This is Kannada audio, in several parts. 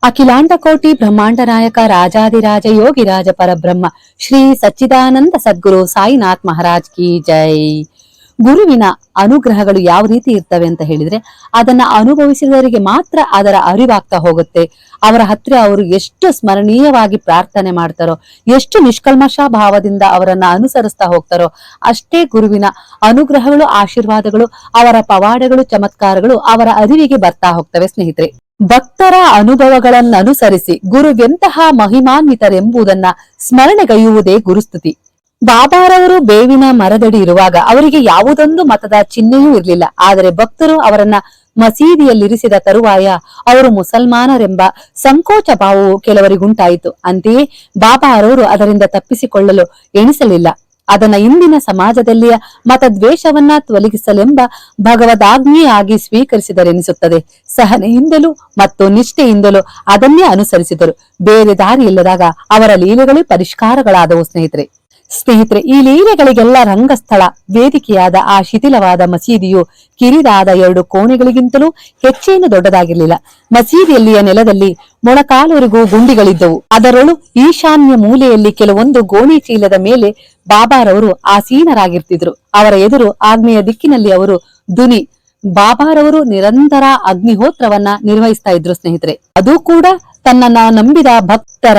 ಅಖಿಲಾಂಡ ಕೋಟಿ ಬ್ರಹ್ಮಾಂಡ ನಾಯಕ ರಾಜಾದಿರಾಜ ಯೋಗಿರಾಜ ಪರಬ್ರಹ್ಮ ಶ್ರೀ ಸಚ್ಚಿದಾನಂದ ಸದ್ಗುರು ಸಾಯಿನಾಥ್ ಮಹಾರಾಜ್ ಕಿ ಜೈ. ಗುರುವಿನ ಅನುಗ್ರಹಗಳು ಯಾವ ರೀತಿ ಇರ್ತವೆ ಅಂತ ಹೇಳಿದ್ರೆ, ಅದನ್ನ ಅನುಭವಿಸಿದವರಿಗೆ ಮಾತ್ರ ಅದರ ಅರಿವಾಗ್ತಾ ಹೋಗುತ್ತೆ. ಅವರ ಹತ್ರ ಅವರು ಎಷ್ಟು ಸ್ಮರಣೀಯವಾಗಿ ಪ್ರಾರ್ಥನೆ ಮಾಡ್ತಾರೋ, ಎಷ್ಟು ನಿಷ್ಕಲ್ಮಶ ಭಾವದಿಂದ ಅವರನ್ನ ಅನುಸರಿಸ್ತಾ ಹೋಗ್ತಾರೋ, ಅಷ್ಟೇ ಗುರುವಿನ ಅನುಗ್ರಹಗಳು, ಆಶೀರ್ವಾದಗಳು, ಅವರ ಪವಾಡಗಳು, ಚಮತ್ಕಾರಗಳು ಅವರ ಅರಿವಿಗೆ ಬರ್ತಾ ಹೋಗ್ತವೆ ಸ್ನೇಹಿತರೆ. ಭಕ್ತರ ಅನುಭವಗಳನ್ನನುಸರಿಸಿ ಗುರುವೆಂತಹ ಮಹಿಮಾನ್ವಿತರೆಂಬುದನ್ನ ಸ್ಮರಣೆಗೈಯುವುದೇ ಗುರುಸ್ತುತಿ. ಬಾಬಾರವರು ಬೇವಿನ ಮರದಡಿ ಇರುವಾಗ ಅವರಿಗೆ ಯಾವುದೊಂದು ಮತದ ಚಿಹ್ನೆಯೂ ಇರಲಿಲ್ಲ. ಆದರೆ ಭಕ್ತರು ಅವರನ್ನ ಮಸೀದಿಯಲ್ಲಿರಿಸಿದ ತರುವಾಯ ಅವರು ಮುಸಲ್ಮಾನರೆಂಬ ಸಂಕೋಚ ಭಾವವು ಕೆಲವರಿಗುಂಟಾಯಿತು. ಅಂತೆಯೇ ಬಾಬಾರವರು ಅದರಿಂದ ತಪ್ಪಿಸಿಕೊಳ್ಳಲು ಎಣಿಸಲಿಲ್ಲ. ಅದನ್ನ ಇಂದಿನ ಸಮಾಜದಲ್ಲಿಯ ಮತದ್ವೇಷವನ್ನ ತೊಲಗಿಸಲೆಂಬ ಭಗವದಾಜ್ಞೆಯಾಗಿ ಸ್ವೀಕರಿಸಿದರೆನಿಸುತ್ತದೆ. ಸಹನೆಯಿಂದಲೂ ಮತ್ತು ನಿಷ್ಠೆಯಿಂದಲೂ ಅದನ್ನೇ ಅನುಸರಿಸಿದರು. ಬೇರೆ ದಾರಿ ಇಲ್ಲದಾಗ ಅವರ ಲೀಲೆಗಳೇ ಪರಿಷ್ಕಾರಗಳಾದವು ಸ್ನೇಹಿತರೆ, ಈ ಲೀಲೆಗಳಿಗೆಲ್ಲ ರಂಗಸ್ಥಳ ವೇದಿಕೆಯಾದ ಆ ಶಿಥಿಲವಾದ ಮಸೀದಿಯು ಕಿರಿದಾದ 2 ಕೋಣೆಗಳಿಗಿಂತಲೂ ಹೆಚ್ಚೇನು ದೊಡ್ಡದಾಗಿರಲಿಲ್ಲ. ಮಸೀದಿಯಲ್ಲಿಯ ನೆಲದಲ್ಲಿ ಮೊಣಕಾಲುವರೆಗೂ ಗುಂಡಿಗಳಿದ್ದವು. ಅದರೊಳು ಈಶಾನ್ಯ ಮೂಲೆಯಲ್ಲಿ ಕೆಲವೊಂದು ಗೋಣಿ ಚೀಲದ ಮೇಲೆ ಬಾಬಾರವರು ಆಸೀನರಾಗಿರ್ತಿದ್ರು. ಅವರ ಎದುರು ಆಗ್ನೇಯ ದಿಕ್ಕಿನಲ್ಲಿ ಅವರು ದುನಿ ಬಾಬಾರವರು ನಿರಂತರ ಅಗ್ನಿಹೋತ್ರವನ್ನ ನಿರ್ವಹಿಸ್ತಾ ಇದ್ರು ಸ್ನೇಹಿತರೆ. ಅದು ಕೂಡ ತನ್ನನ್ನ ನಂಬಿದ ಭಕ್ತರ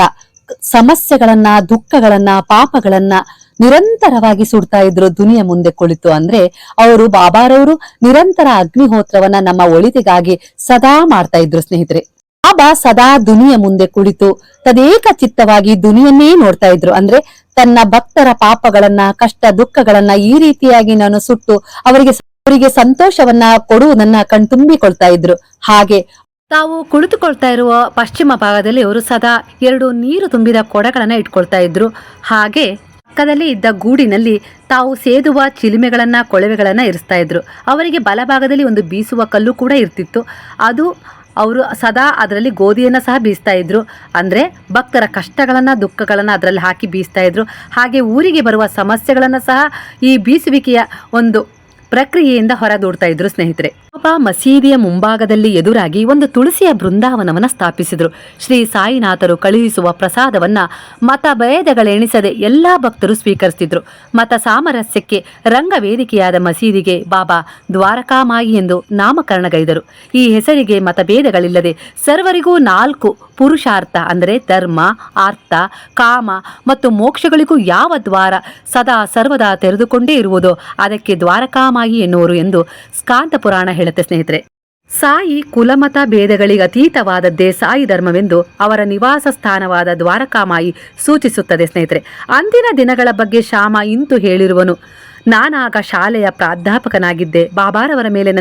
ಸಮಸ್ಯೆಗಳನ್ನ, ದುಃಖಗಳನ್ನ, ಪಾಪಗಳನ್ನ ನಿರಂತರವಾಗಿ ಸುಡ್ತಾ ಇದ್ರು ದುನಿಯ ಮುಂದೆ ಕುಳಿತು. ಅಂದ್ರೆ ಅವರು ಬಾಬಾರವರು ನಿರಂತರ ಅಗ್ನಿಹೋತ್ರವನ್ನ ನಮ್ಮ ಒಳಿತಿಗಾಗಿ ಸದಾ ಮಾಡ್ತಾ ಇದ್ರು ಸ್ನೇಹಿತರೆ. ಬಾಬಾ ಸದಾ ದುನಿಯ ಮುಂದೆ ಕುಳಿತು ತದೇಕ ಚಿತ್ತವಾಗಿ ದುನಿಯನ್ನೇ ನೋಡ್ತಾ ಇದ್ರು. ಅಂದ್ರೆ ತನ್ನ ಭಕ್ತರ ಪಾಪಗಳನ್ನ, ಕಷ್ಟ ದುಃಖಗಳನ್ನ ಈ ರೀತಿಯಾಗಿ ನಾನು ಸುಟ್ಟು ಅವರಿಗೆ ಸಂತೋಷವನ್ನ ಕೊಡುವುದನ್ನ ಕಣ್ತುಂಬಿಕೊಳ್ತಾ ಇದ್ರು. ಹಾಗೆ ತಾವು ಕುಳಿತುಕೊಳ್ತಾ ಇರುವ ಪಶ್ಚಿಮ ಭಾಗದಲ್ಲಿ ಅವರು ಸದಾ 2 ನೀರು ತುಂಬಿದ ಕೊಡಗಳನ್ನ ಇಟ್ಕೊಳ್ತಾ ಇದ್ರು. ಹಾಗೆ ಪಕ್ಕದಲ್ಲಿ ಇದ್ದ ಗೂಡಿನಲ್ಲಿ ತಾವು ಸೇದುವ ಚಿಲಿಮೆಗಳನ್ನ, ಕೊಳವೆಗಳನ್ನ ಇರಿಸ್ತಾ ಇದ್ರು. ಅವರಿಗೆ ಬಲಭಾಗದಲ್ಲಿ ಒಂದು ಬೀಸುವ ಕಲ್ಲು ಕೂಡ ಇರ್ತಿತ್ತು. ಅದು ಅವರು ಸದಾ ಅದರಲ್ಲಿ ಗೋಧಿಯನ್ನ ಸಹ ಬೀಸ್ತಾ ಇದ್ರು. ಅಂದ್ರೆ ಭಕ್ತರ ಕಷ್ಟಗಳನ್ನ, ದುಃಖಗಳನ್ನ ಅದರಲ್ಲಿ ಹಾಕಿ ಬೀಸ್ತಾ ಇದ್ರು. ಹಾಗೆ ಊರಿಗೆ ಬರುವ ಸಮಸ್ಯೆಗಳನ್ನ ಸಹ ಈ ಬೀಸುವಿಕೆಯ ಒಂದು ಪ್ರಕ್ರಿಯೆಯಿಂದ ಹೊರದೂಡ್ತಾ ಇದ್ರು ಸ್ನೇಹಿತರೆ. ಬಾಬಾ ಮಸೀದಿಯ ಮುಂಭಾಗದಲ್ಲಿ ಎದುರಾಗಿ ಒಂದು ತುಳಸಿಯ ಬೃಂದಾವನವನ್ನ ಸ್ಥಾಪಿಸಿದ್ರು. ಶ್ರೀ ಸಾಯಿನಾಥರು ಕಳುಹಿಸುವ ಪ್ರಸಾದವನ್ನ ಮತಭೇದಗಳೆಣಿಸದೆ ಎಲ್ಲಾ ಭಕ್ತರು ಸ್ವೀಕರಿಸುತ್ತಿದ್ರು. ಮತ ಸಾಮರಸ್ಯಕ್ಕೆ ರಂಗವೇದಿಕೆಯಾದ ಮಸೀದಿಗೆ ಬಾಬಾ ದ್ವಾರಕಾಮಾಯಿ ಎಂದು ನಾಮಕರಣಗೈದರು. ಈ ಹೆಸರಿಗೆ ಮತಭೇದಗಳಿಲ್ಲದೆ ಸರ್ವರಿಗೂ 4 ಪುರುಷಾರ್ಥ ಅಂದರೆ ಧರ್ಮ, ಅರ್ಥ, ಕಾಮ ಮತ್ತು ಮೋಕ್ಷಗಳಿಗೂ ಯಾವ ದ್ವಾರ ಸದಾ ಸರ್ವದಾ ತೆರೆದುಕೊಂಡೇ ಇರುವುದೋ ಅದಕ್ಕೆ ದ್ವಾರಕಾಮಾಯಿ ಎನ್ನುವರು ಎಂದು ಸ್ಕಾಂದ ಪುರಾಣ ಹೇಳುತ್ತೆ ಸ್ನೇಹಿತರೆ. ಸಾಯಿ ಕುಲಮತ ಭೇದಗಳಿಗೆ ಅತೀತವಾದದ್ದೇ ಸಾಯಿ ಧರ್ಮವೆಂದು ಅವರ ನಿವಾಸ ಸ್ಥಾನವಾದ ದ್ವಾರಕಾಮಾಯಿ ಸೂಚಿಸುತ್ತದೆ ಸ್ನೇಹಿತರೆ. ಅಂದಿನ ದಿನಗಳ ಬಗ್ಗೆ ಶ್ಯಾಮ ಇಂತು ಹೇಳಿರುವನು. ನಾನಾಗ ಶಾಲೆಯ ಪ್ರಾಧ್ಯಾಪಕನಾಗಿದ್ದೆ. ಬಾಬಾರವರ ಮೇಲೆ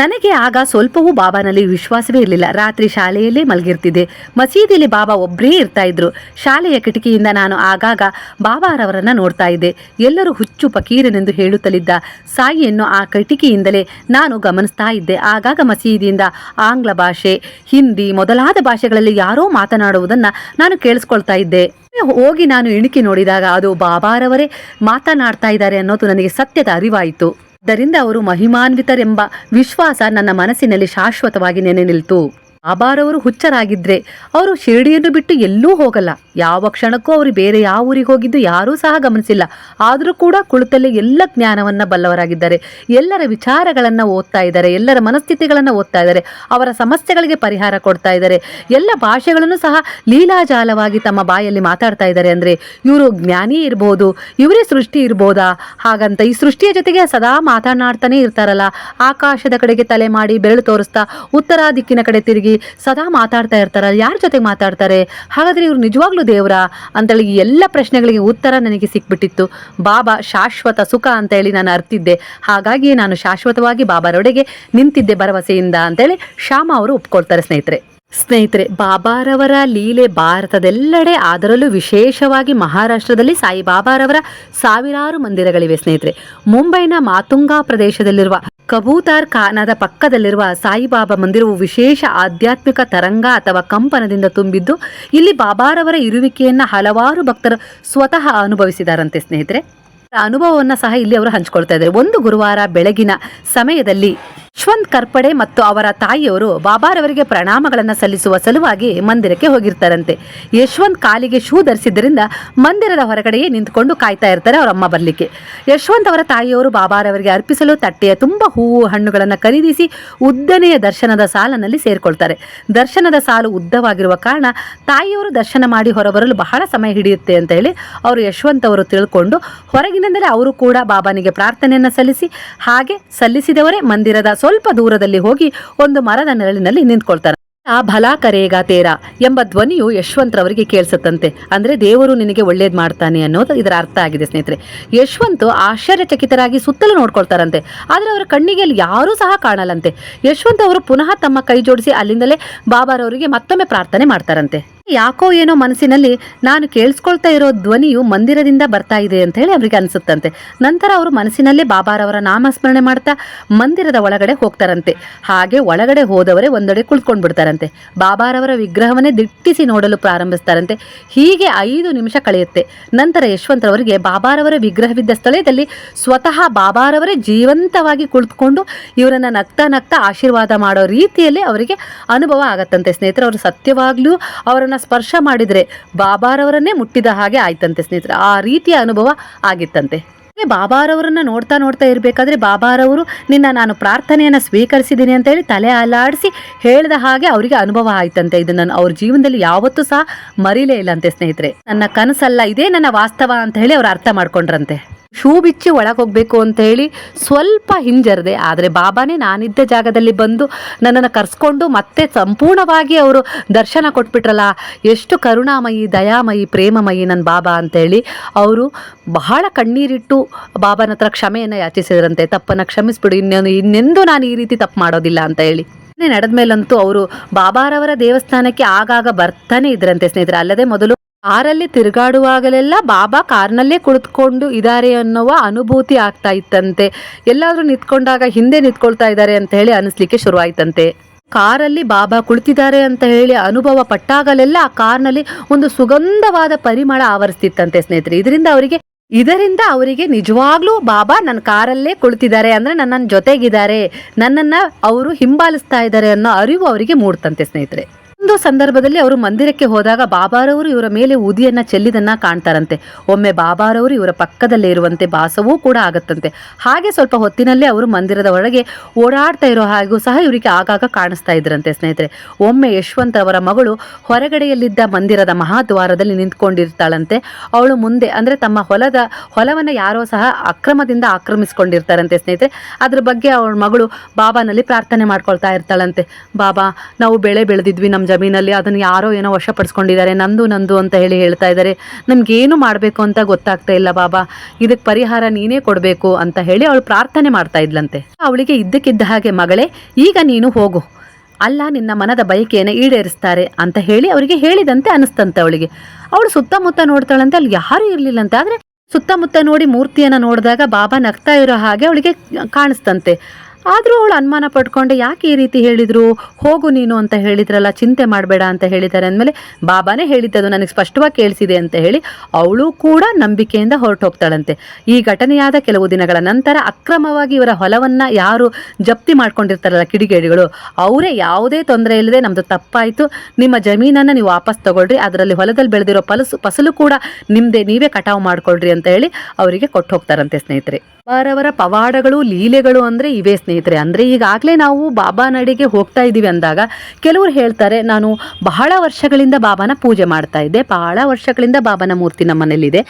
ನನಗೆ ಆಗ ಸ್ವಲ್ಪವೂ ಬಾಬಾನಲ್ಲಿ ವಿಶ್ವಾಸವೇ ಇರಲಿಲ್ಲ. ರಾತ್ರಿ ಶಾಲೆಯಲ್ಲೇ ಮಲಗಿರ್ತಿದ್ದೆ. ಮಸೀದಿಯಲ್ಲಿ ಬಾಬಾ ಒಬ್ಬರೇ ಇರ್ತಾ ಇದ್ರು. ಶಾಲೆಯ ಕಿಟಕಿಯಿಂದ ನಾನು ಆಗಾಗ ಬಾಬಾರವರನ್ನ ನೋಡ್ತಾ ಇದ್ದೆ. ಎಲ್ಲರೂ ಹುಚ್ಚು ಫಕೀರನೆಂದು ಹೇಳುತ್ತಲಿದ್ದ ಸಾಯಿಯನ್ನು ಆ ಕಿಟಕಿಯಿಂದಲೇ ನಾನು ಗಮನಿಸ್ತಾ ಇದ್ದೆ. ಆಗಾಗ ಮಸೀದಿಯಿಂದ ಆಂಗ್ಲ ಭಾಷೆ, ಹಿಂದಿ ಮೊದಲಾದ ಭಾಷೆಗಳಲ್ಲಿ ಯಾರೋ ಮಾತನಾಡುವುದನ್ನ ನಾನು ಕೇಳಿಸ್ಕೊಳ್ತಾ ಇದ್ದೆ. ಹೋಗಿ ನಾನು ಇಣುಕಿ ನೋಡಿದಾಗ ಅದು ಬಾಬಾರವರೇ ಮಾತನಾಡ್ತಾ ಇದ್ದಾರೆ ಅನ್ನೋದು ನನಗೆ ಸತ್ಯದ ಅರಿವಾಯಿತು. ಆದ್ದರಿಂದ ಅವರು ಮಹಿಮಾನ್ವಿತರೆಂಬ ವಿಶ್ವಾಸ ನನ್ನ ಮನಸ್ಸಿನಲ್ಲಿ ಶಾಶ್ವತವಾಗಿ ನೆನೆ ನಿಲ್ತು. ಬಾಬಾರವರು ಹುಚ್ಚರಾಗಿದ್ರೆ ಅವರು ಶಿರಡಿಯನ್ನು ಬಿಟ್ಟು ಎಲ್ಲೂ ಹೋಗಲ್ಲ. ಯಾವ ಕ್ಷಣಕ್ಕೂ ಅವರು ಬೇರೆ ಯಾವ ಊರಿಗೆ ಹೋಗಿದ್ದು ಯಾರೂ ಸಹ ಗಮನಿಸಿಲ್ಲ. ಆದರೂ ಕೂಡ ಕುಳಿತಲ್ಲಿ ಎಲ್ಲ ಜ್ಞಾನವನ್ನ ಬಲ್ಲವರಾಗಿದ್ದಾರೆ. ಎಲ್ಲರ ವಿಚಾರಗಳನ್ನ ಓದ್ತಾ ಇದ್ದಾರೆ, ಎಲ್ಲರ ಮನಸ್ಥಿತಿಗಳನ್ನ ಓದ್ತಾ ಇದ್ದಾರೆ, ಅವರ ಸಮಸ್ಯೆಗಳಿಗೆ ಪರಿಹಾರ ಕೊಡ್ತಾ ಇದ್ದಾರೆ. ಎಲ್ಲ ಭಾಷೆಗಳನ್ನು ಸಹ ಲೀಲಾಜಾಲವಾಗಿ ತಮ್ಮ ಬಾಯಲ್ಲಿ ಮಾತಾಡ್ತಾ ಇದ್ದಾರೆ. ಅಂದ್ರೆ ಇವರು ಜ್ಞಾನಿ ಇರ್ಬೋದು, ಇವರೇ ಸೃಷ್ಟಿ ಇರ್ಬೋದಾ ಹಾಗಂತ ಈ ಸೃಷ್ಟಿಯ ಜೊತೆಗೆ ಸದಾ ಮಾತನಾಡ್ತಾನೆ ಇರ್ತಾರಲ್ಲ. ಆಕಾಶದ ಕಡೆಗೆ ತಲೆ ಮಾಡಿ ಬೆರಳು ತೋರಿಸ್ತಾ ಉತ್ತರ ದಿಕ್ಕಿನ ಕಡೆ ತಿರುಗಿ ಸದಾ ಮಾತಾಡ್ತಾ ಇರ್ತಾರಲ್ಲ, ಯಾರ ಜೊತೆ ಮಾತಾಡ್ತಾರೆ? ಹಾಗಾದ್ರೆ ಇವರು ನಿಜವಾಗ್ಲೂ ದೇವರಾ ಅಂತೇಳಿ ಈ ಎಲ್ಲ ಪ್ರಶ್ನೆಗಳಿಗೆ ಉತ್ತರ ನನಗೆ ಸಿಕ್ಬಿಟ್ಟಿತ್ತು. ಬಾಬಾ ಶಾಶ್ವತ ಸುಖ ಅಂತ ಹೇಳಿ ನಾನು ಅರ್ತಿದ್ದೆ. ಹಾಗಾಗಿ ನಾನು ಶಾಶ್ವತವಾಗಿ ಬಾಬಾರೊಡೆಗೆ ನಿಂತಿದ್ದೆ ಭರವಸೆಯಿಂದ ಅಂತೇಳಿ ಶ್ಯಾಮ ಅವರು ಒಪ್ಕೊಳ್ತಾರೆ ಸ್ನೇಹಿತರೆ. ಬಾಬಾರವರ ಲೀಲೆ ಭಾರತದೆಲ್ಲೆಡೆ, ಅದರಲ್ಲೂ ವಿಶೇಷವಾಗಿ ಮಹಾರಾಷ್ಟ್ರದಲ್ಲಿ ಸಾಯಿ ಬಾಬಾರವರ ಸಾವಿರಾರು ಮಂದಿರಗಳಿವೆ ಸ್ನೇಹಿತರೆ. ಮುಂಬೈನ ಮಾತುಂಗಾ ಪ್ರದೇಶದಲ್ಲಿರುವ ಕಬೂತರ್ ಖಾನಾದ ಪಕ್ಕದಲ್ಲಿರುವ ಸಾಯಿಬಾಬಾ ಮಂದಿರವು ವಿಶೇಷ ಆಧ್ಯಾತ್ಮಿಕ ತರಂಗ ಅಥವಾ ಕಂಪನದಿಂದ ತುಂಬಿದ್ದು, ಇಲ್ಲಿ ಬಾಬಾರವರ ಇರುವಿಕೆಯನ್ನ ಹಲವಾರು ಭಕ್ತರು ಸ್ವತಃ ಅನುಭವಿಸಿದಾರಂತೆ ಸ್ನೇಹಿತರೆ. ಅನುಭವವನ್ನ ಸಹ ಇಲ್ಲಿ ಅವರು ಹಂಚಿಕೊಳ್ತಾ ಇದ್ದಾರೆ. ಒಂದು ಗುರುವಾರ ಬೆಳಗಿನ ಸಮಯದಲ್ಲಿ ಯಶವಂತ್ ಕರ್ಪಡೆ ಮತ್ತು ಅವರ ತಾಯಿಯವರು ಬಾಬಾರವರಿಗೆ ಪ್ರಣಾಮಗಳನ್ನು ಸಲ್ಲಿಸುವ ಸಲುವಾಗಿ ಮಂದಿರಕ್ಕೆ ಹೋಗಿರ್ತಾರಂತೆ. ಯಶವಂತ್ ಕಾಲಿಗೆ ಶೂ ಧರಿಸಿದ್ದರಿಂದ ಮಂದಿರದ ಹೊರಗಡೆಯೇ ನಿಂತ್ಕೊಂಡು ಕಾಯ್ತಾ ಇರ್ತಾರೆ ಅವರ ಅಮ್ಮ ಬರಲಿಕ್ಕೆ. ಯಶವಂತ್ ಅವರ ತಾಯಿಯವರು ಬಾಬಾರವರಿಗೆ ಅರ್ಪಿಸಲು ತಟ್ಟೆಯ ತುಂಬ ಹೂವು ಹಣ್ಣುಗಳನ್ನು ಖರೀದಿಸಿ ಉದ್ದನೆಯ ದರ್ಶನದ ಸಾಲಿನಲ್ಲಿ ಸೇರಿಕೊಳ್ತಾರೆ. ದರ್ಶನದ ಸಾಲು ಉದ್ದವಾಗಿರುವ ಕಾರಣ ತಾಯಿಯವರು ದರ್ಶನ ಮಾಡಿ ಹೊರಬರಲು ಬಹಳ ಸಮಯ ಹಿಡಿಯುತ್ತೆ ಅಂತ ಹೇಳಿ ಅವರು ಯಶವಂತ್ ಅವರು ತಿಳ್ಕೊಂಡು ಹೊರಗಿನಿಂದಲೇ ಅವರು ಕೂಡ ಬಾಬಾನಿಗೆ ಪ್ರಾರ್ಥನೆಯನ್ನು ಸಲ್ಲಿಸಿ, ಹಾಗೆ ಸಲ್ಲಿಸಿದವರೇ ಮಂದಿರದ ಸ್ವಲ್ಪ ದೂರದಲ್ಲಿ ಹೋಗಿ ಒಂದು ಮರದ ನೆರಳಿನಲ್ಲಿ ನಿಂತ್ಕೊಳ್ತಾರೆ. ಆ ಭಲಾ ಕರೇಗ ತೇರ ಎಂಬ ಧ್ವನಿಯು ಯಶವಂತ್ರವರಿಗೆ ಕೇಳಿಸುತ್ತಂತೆ. ಅಂದರೆ ದೇವರು ನಿನಗೆ ಒಳ್ಳೇದು ಮಾಡ್ತಾನೆ ಅನ್ನೋದು ಇದರ ಅರ್ಥ ಆಗಿದೆ ಸ್ನೇಹಿತರೆ. ಯಶವಂತ್ ಆಶ್ಚರ್ಯಚಕಿತರಾಗಿ ಸುತ್ತಲೂ ನೋಡ್ಕೊಳ್ತಾರಂತೆ. ಆದರೆ ಅವರ ಕಣ್ಣಿಗೆ ಅಲ್ಲಿ ಯಾರೂ ಸಹ ಕಾಣಲ್ಲಂತೆ. ಯಶವಂತ್ ಅವರು ಪುನಃ ತಮ್ಮ ಕೈ ಜೋಡಿಸಿ ಅಲ್ಲಿಂದಲೇ ಬಾಬಾರವರಿಗೆ ಮತ್ತೊಮ್ಮೆ ಪ್ರಾರ್ಥನೆ ಮಾಡ್ತಾರಂತೆ. ಯಾಕೋ ಏನೋ ಮನಸ್ಸಿನಲ್ಲಿ ನಾನು ಕೇಳಿಸ್ಕೊಳ್ತಾ ಇರೋ ಧ್ವನಿಯು ಮಂದಿರದಿಂದ ಬರ್ತಾ ಇದೆ ಅಂತ ಹೇಳಿ ಅವರಿಗೆ ಅನಿಸುತ್ತಂತೆ. ನಂತರ ಅವರು ಮನಸ್ಸಿನಲ್ಲೇ ಬಾಬಾರವರ ನಾಮಸ್ಮರಣೆ ಮಾಡ್ತಾ ಮಂದಿರದ ಒಳಗಡೆ ಹೋಗ್ತಾರಂತೆ. ಹಾಗೆ ಒಳಗಡೆ ಹೋದವರೇ ಒಂದೆಡೆ ಕುಳಿತುಕೊಂಡು ಬಿಡ್ತಾರಂತೆ. ಬಾಬಾರವರ ವಿಗ್ರಹವನ್ನೇ ದಿಟ್ಟಿಸಿ ನೋಡಲು ಪ್ರಾರಂಭಿಸ್ತಾರಂತೆ. ಹೀಗೆ 5 ನಿಮಿಷ ಕಳೆಯುತ್ತೆ. ನಂತರ ಯಶವಂತರವರಿಗೆ ಬಾಬಾರವರ ವಿಗ್ರಹವಿದ್ದ ಸ್ಥಳದಲ್ಲಿ ಸ್ವತಃ ಬಾಬಾರವರೇ ಜೀವಂತವಾಗಿ ಕುಳಿತುಕೊಂಡು ಇವರನ್ನ ನಗ್ತಾ ನಗ್ತಾ ಆಶೀರ್ವಾದ ಮಾಡೋ ರೀತಿಯಲ್ಲಿ ಅವರಿಗೆ ಅನುಭವ ಆಗತ್ತಂತೆ ಸ್ನೇಹಿತರೆ. ಅವರು ಸತ್ಯವಾಗ್ಲೂ ಅವರನ್ನ ಸ್ಪರ್ಶ ಮಾಡಿದರೆ ಬಾಬಾರವರನ್ನೇ ಮುಟ್ಟಿದ ಹಾಗೆ ಆಯ್ತಂತೆ ಸ್ನೇಹಿತರೆ. ಆ ರೀತಿಯ ಅನುಭವ ಆಗಿತ್ತಂತೆ. ಬಾಬಾರವರನ್ನ ನೋಡ್ತಾ ನೋಡ್ತಾ ಇರಬೇಕಾದ್ರೆ ಬಾಬಾರವರು ನಿನ್ನ ನಾನು ಪ್ರಾರ್ಥನೆಯನ್ನು ಸ್ವೀಕರಿಸಿದ್ದೀನಿ ಅಂತ ಹೇಳಿ ತಲೆ ಅಲ್ಲಾಡಿಸಿ ಹೇಳಿದ ಹಾಗೆ ಅವರಿಗೆ ಅನುಭವ ಆಯ್ತಂತೆ. ಇದನ್ನು ಅವ್ರ ಜೀವನದಲ್ಲಿ ಯಾವತ್ತೂ ಸಹ ಮರೀಲೇ ಇಲ್ಲಂತೆ ಸ್ನೇಹಿತರೆ. ನನ್ನ ಕನಸಲ್ಲ, ಇದೇ ನನ್ನ ವಾಸ್ತವ ಅಂತ ಹೇಳಿ ಅವ್ರು ಅರ್ಥ ಮಾಡ್ಕೊಂಡ್ರಂತೆ. ಶೂ ಬಿಚ್ಚಿ ಒಳಗೆ ಹೋಗಬೇಕು ಅಂತ ಹೇಳಿ ಸ್ವಲ್ಪ ಹಿಂಜರಿದೆ. ಆದರೆ ಬಾಬಾನೇ ನಾನಿದ್ದ ಜಾಗದಲ್ಲಿ ಬಂದು ನನ್ನನ್ನು ಕರೆಸ್ಕೊಂಡು ಮತ್ತೆ ಸಂಪೂರ್ಣವಾಗಿ ಅವರು ದರ್ಶನ ಕೊಟ್ಬಿಟ್ರಲ್ಲ, ಎಷ್ಟು ಕರುಣಾಮಯಿ, ದಯಾಮಯಿ, ಪ್ರೇಮಮಯಿ ನನ್ನ ಬಾಬಾ ಅಂತೇಳಿ ಅವರು ಬಹಳ ಕಣ್ಣೀರಿಟ್ಟು ಬಾಬಾನ ಹತ್ರ ಕ್ಷಮೆಯನ್ನು ಯಾಚಿಸಿದ್ರಂತೆ. ತಪ್ಪನ್ನು ಕ್ಷಮಿಸ್ಬಿಡು, ಇನ್ನೆಂದೂ ನಾನು ಈ ರೀತಿ ತಪ್ಪು ಮಾಡೋದಿಲ್ಲ ಅಂತ ಹೇಳಿ. ನಡೆದ ಮೇಲಂತೂ ಅವರು ಬಾಬಾರವರ ದೇವಸ್ಥಾನಕ್ಕೆ ಆಗಾಗ ಬರ್ತಾನೆ ಇದ್ರಂತೆ ಸ್ನೇಹಿತರೆ. ಅಲ್ಲದೆ ಮೊದಲು ಕಾರಲ್ಲಿ ತಿರುಗಾಡುವಾಗಲೆಲ್ಲ ಬಾಬಾ ಕಾರ್ನಲ್ಲೇ ಕುಳಿತುಕೊಂಡು ಇದ್ದಾರೆ ಅನ್ನುವ ಅನುಭೂತಿ ಆಗ್ತಾ ಇತ್ತಂತೆ. ಎಲ್ಲಾದರೂ ನಿಂತ್ಕೊಂಡಾಗ ಹಿಂದೆ ನಿಂತ್ಕೊಳ್ತಾ ಇದ್ದಾರೆ ಅಂತ ಹೇಳಿ ಅನಿಸ್ಲಿಕ್ಕೆ ಶುರುವಾಯ್ತಂತೆ. ಕಾರಲ್ಲಿ ಬಾಬಾ ಕುಳಿತಿದ್ದಾರೆ ಅಂತ ಹೇಳಿ ಅನುಭವ ಪಟ್ಟಾಗಲೆಲ್ಲ ಆ ಕಾರ್ನಲ್ಲಿ ಒಂದು ಸುಗಂಧವಾದ ಪರಿಮಳ ಆವರಿಸ್ತಿತ್ತಂತೆ ಸ್ನೇಹಿತರೆ. ಇದರಿಂದ ಅವರಿಗೆ ನಿಜವಾಗ್ಲೂ ಬಾಬಾ ನನ್ನ ಕಾರಲ್ಲೇ ಕುಳಿತಿದ್ದಾರೆ, ಅಂದರೆ ನನ್ನ ಜೊತೆಗಿದ್ದಾರೆ, ನನ್ನನ್ನು ಅವರು ಹಿಂಬಾಲಿಸ್ತಾ ಇದ್ದಾರೆ ಅನ್ನೋ ಅರಿವು ಅವರಿಗೆ ಮೂಡ್ತಂತೆ ಸ್ನೇಹಿತರೆ. ಒಂದು ಸಂದರ್ಭದಲ್ಲಿ ಅವರು ಮಂದಿರಕ್ಕೆ ಹೋದಾಗ ಬಾಬಾರವರು ಇವರ ಮೇಲೆ ಉದಿಯನ್ನ ಚೆಲ್ಲಿದನ್ನ ಕಾಣ್ತಾರಂತೆ. ಒಮ್ಮೆ ಬಾಬಾರವರು ಇವರ ಪಕ್ಕದಲ್ಲೇ ಇರುವಂತೆ ಭಾಸವೂ ಕೂಡ ಆಗತ್ತಂತೆ. ಹಾಗೆ ಸ್ವಲ್ಪ ಹೊತ್ತಿನಲ್ಲೇ ಅವರು ಮಂದಿರದ ಒಳಗೆ ಓಡಾಡ್ತಾ ಇರೋ ಹಾಗೂ ಸಹ ಇವರಿಗೆ ಆಗಾಗ ಕಾಣಿಸ್ತಾ ಇದ್ರಂತೆ ಸ್ನೇಹಿತರೆ. ಒಮ್ಮೆ ಯಶವಂತ್ ಅವರ ಮಗಳು ಹೊರಗಡೆಯಲ್ಲಿದ್ದ ಮಂದಿರದ ಮಹಾದ್ವಾರದಲ್ಲಿ ನಿಂತ್ಕೊಂಡಿರ್ತಾಳಂತೆ. ಅವಳು ಮುಂದೆ ಅಂದರೆ ತಮ್ಮ ಹೊಲವನ್ನು ಯಾರೋ ಸಹ ಅಕ್ರಮದಿಂದ ಆಕ್ರಮಿಸ್ಕೊಂಡಿರ್ತಾರಂತೆ ಸ್ನೇಹಿತರೆ. ಅದ್ರ ಬಗ್ಗೆ ಅವಳ ಮಗಳು ಬಾಬಾನಲ್ಲಿ ಪ್ರಾರ್ಥನೆ ಮಾಡ್ಕೊಳ್ತಾ ಇರ್ತಾಳಂತೆ. ಬಾಬಾ, ನಾವು ಬೆಳೆ ಬೆಳೆದಿದ್ವಿ ನಮ್ಮ ಜಮೀನಲ್ಲಿ, ಅದನ್ನು ಯಾರೋ ಏನೋ ವಶಪಡಿಸ್ಕೊಂಡಿದ್ದಾರೆ, ನಂದು ಅಂತ ಹೇಳಿ ಹೇಳ್ತಾ ಇದ್ದಾರೆ, ನಮ್ಗೇನು ಮಾಡಬೇಕು ಅಂತ ಗೊತ್ತಾಗ್ತಾ ಇಲ್ಲ ಬಾಬಾ, ಇದಕ್ಕೆ ಪರಿಹಾರ ನೀನೇ ಕೊಡಬೇಕು ಅಂತ ಹೇಳಿ ಅವಳು ಪ್ರಾರ್ಥನೆ ಮಾಡ್ತಾ ಇದ್ಲಂತೆ. ಅವಳಿಗೆ ಇದ್ದಕ್ಕಿದ್ದ ಹಾಗೆ, ಮಗಳೇ ಈಗ ನೀನು ಹೋಗು, ಅಲ್ಲ ನಿನ್ನ ಮನದ ಬಯಕೆಯನ್ನು ಈಡೇರಿಸ್ತಾರೆ ಅಂತ ಹೇಳಿ ಅವರಿಗೆ ಹೇಳಿದಂತೆ ಅನಿಸ್ತಂತೆ ಅವಳಿಗೆ. ಅವಳು ಸುತ್ತಮುತ್ತ ನೋಡ್ತಾಳಂತೆ, ಅಲ್ಲಿ ಯಾರೂ ಇರಲಿಲ್ಲಂತೆ. ಆದರೆ ಸುತ್ತಮುತ್ತ ನೋಡಿ ಮೂರ್ತಿಯನ್ನು ನೋಡಿದಾಗ ಬಾಬಾ ನಗ್ತಾ ಇರೋ ಹಾಗೆ ಅವಳಿಗೆ ಕಾಣಿಸ್ತಂತೆ. ಆದರೂ ಅವಳು ಅನುಮಾನ ಪಡ್ಕೊಂಡೆ, ಯಾಕೆ ಈ ರೀತಿ ಹೇಳಿದರು, ಹೋಗು ನೀನು ಅಂತ ಹೇಳಿದ್ರಲ್ಲ, ಚಿಂತೆ ಮಾಡಬೇಡ ಅಂತ ಹೇಳಿದ್ದಾರೆ ಅಂದಮೇಲೆ ಬಾಬಾನೇ ಹೇಳಿದ್ದದು ನನಗೆ ಸ್ಪಷ್ಟವಾಗಿ ಕೇಳಿಸಿದೆ ಅಂತ ಹೇಳಿ ಅವಳು ಕೂಡ ನಂಬಿಕೆಯಿಂದ ಹೊರಟು ಹೋಗ್ತಾಳಂತೆ. ಈ ಘಟನೆಯಾದ ಕೆಲವು ದಿನಗಳ ನಂತರ ಅಕ್ರಮವಾಗಿ ಇವರ ಹೊಲವನ್ನು ಯಾರು ಜಪ್ತಿ ಮಾಡ್ಕೊಂಡಿರ್ತಾರಲ್ಲ ಕಿಡಿಗೇಡಿಗಳು, ಅವರೇ ಯಾವುದೇ ತೊಂದರೆ ಇಲ್ಲದೆ ನಮ್ಮದು ತಪ್ಪಾಯಿತು, ನಿಮ್ಮ ಜಮೀನನ್ನು ನೀವು ವಾಪಸ್ ತಗೊಳ್ರಿ, ಅದರಲ್ಲಿ ಹೊಲದಲ್ಲಿ ಬೆಳೆದಿರೋ ಫಸಲು ಕೂಡ ನಿಮ್ಮದೇ, ನೀವೇ ಕಟಾವು ಮಾಡ್ಕೊಳ್ರಿ ಅಂತ ಹೇಳಿ ಅವರಿಗೆ ಕೊಟ್ಟು ಹೋಗ್ತಾರಂತೆ ಸ್ನೇಹಿತರೆ. ಬಾಬಾರವರ ಪವಾಡಗಳು, ಲೀಲೆಗಳು ಅಂದರೆ ಇವೇ ಸ್ನೇಹಿತರೆ. ಅಂದರೆ ಈಗಾಗಲೇ ನಾವು ಬಾಬಾ ನಡಿಗೆ ಹೋಗ್ತಾ ಇದ್ದೀವಿ ಅಂದಾಗ ಕೆಲವರು ಹೇಳ್ತಾರೆ, ನಾನು ಬಹಳ ವರ್ಷಗಳಿಂದ ಬಾಬಾನ ಪೂಜೆ ಮಾಡ್ತಾ ಇದ್ದೆ, ಬಹಳ ವರ್ಷಗಳಿಂದ ಬಾಬಾನ ಮೂರ್ತಿ ನಮ್ಮ ಮನೇಲಿದೆ,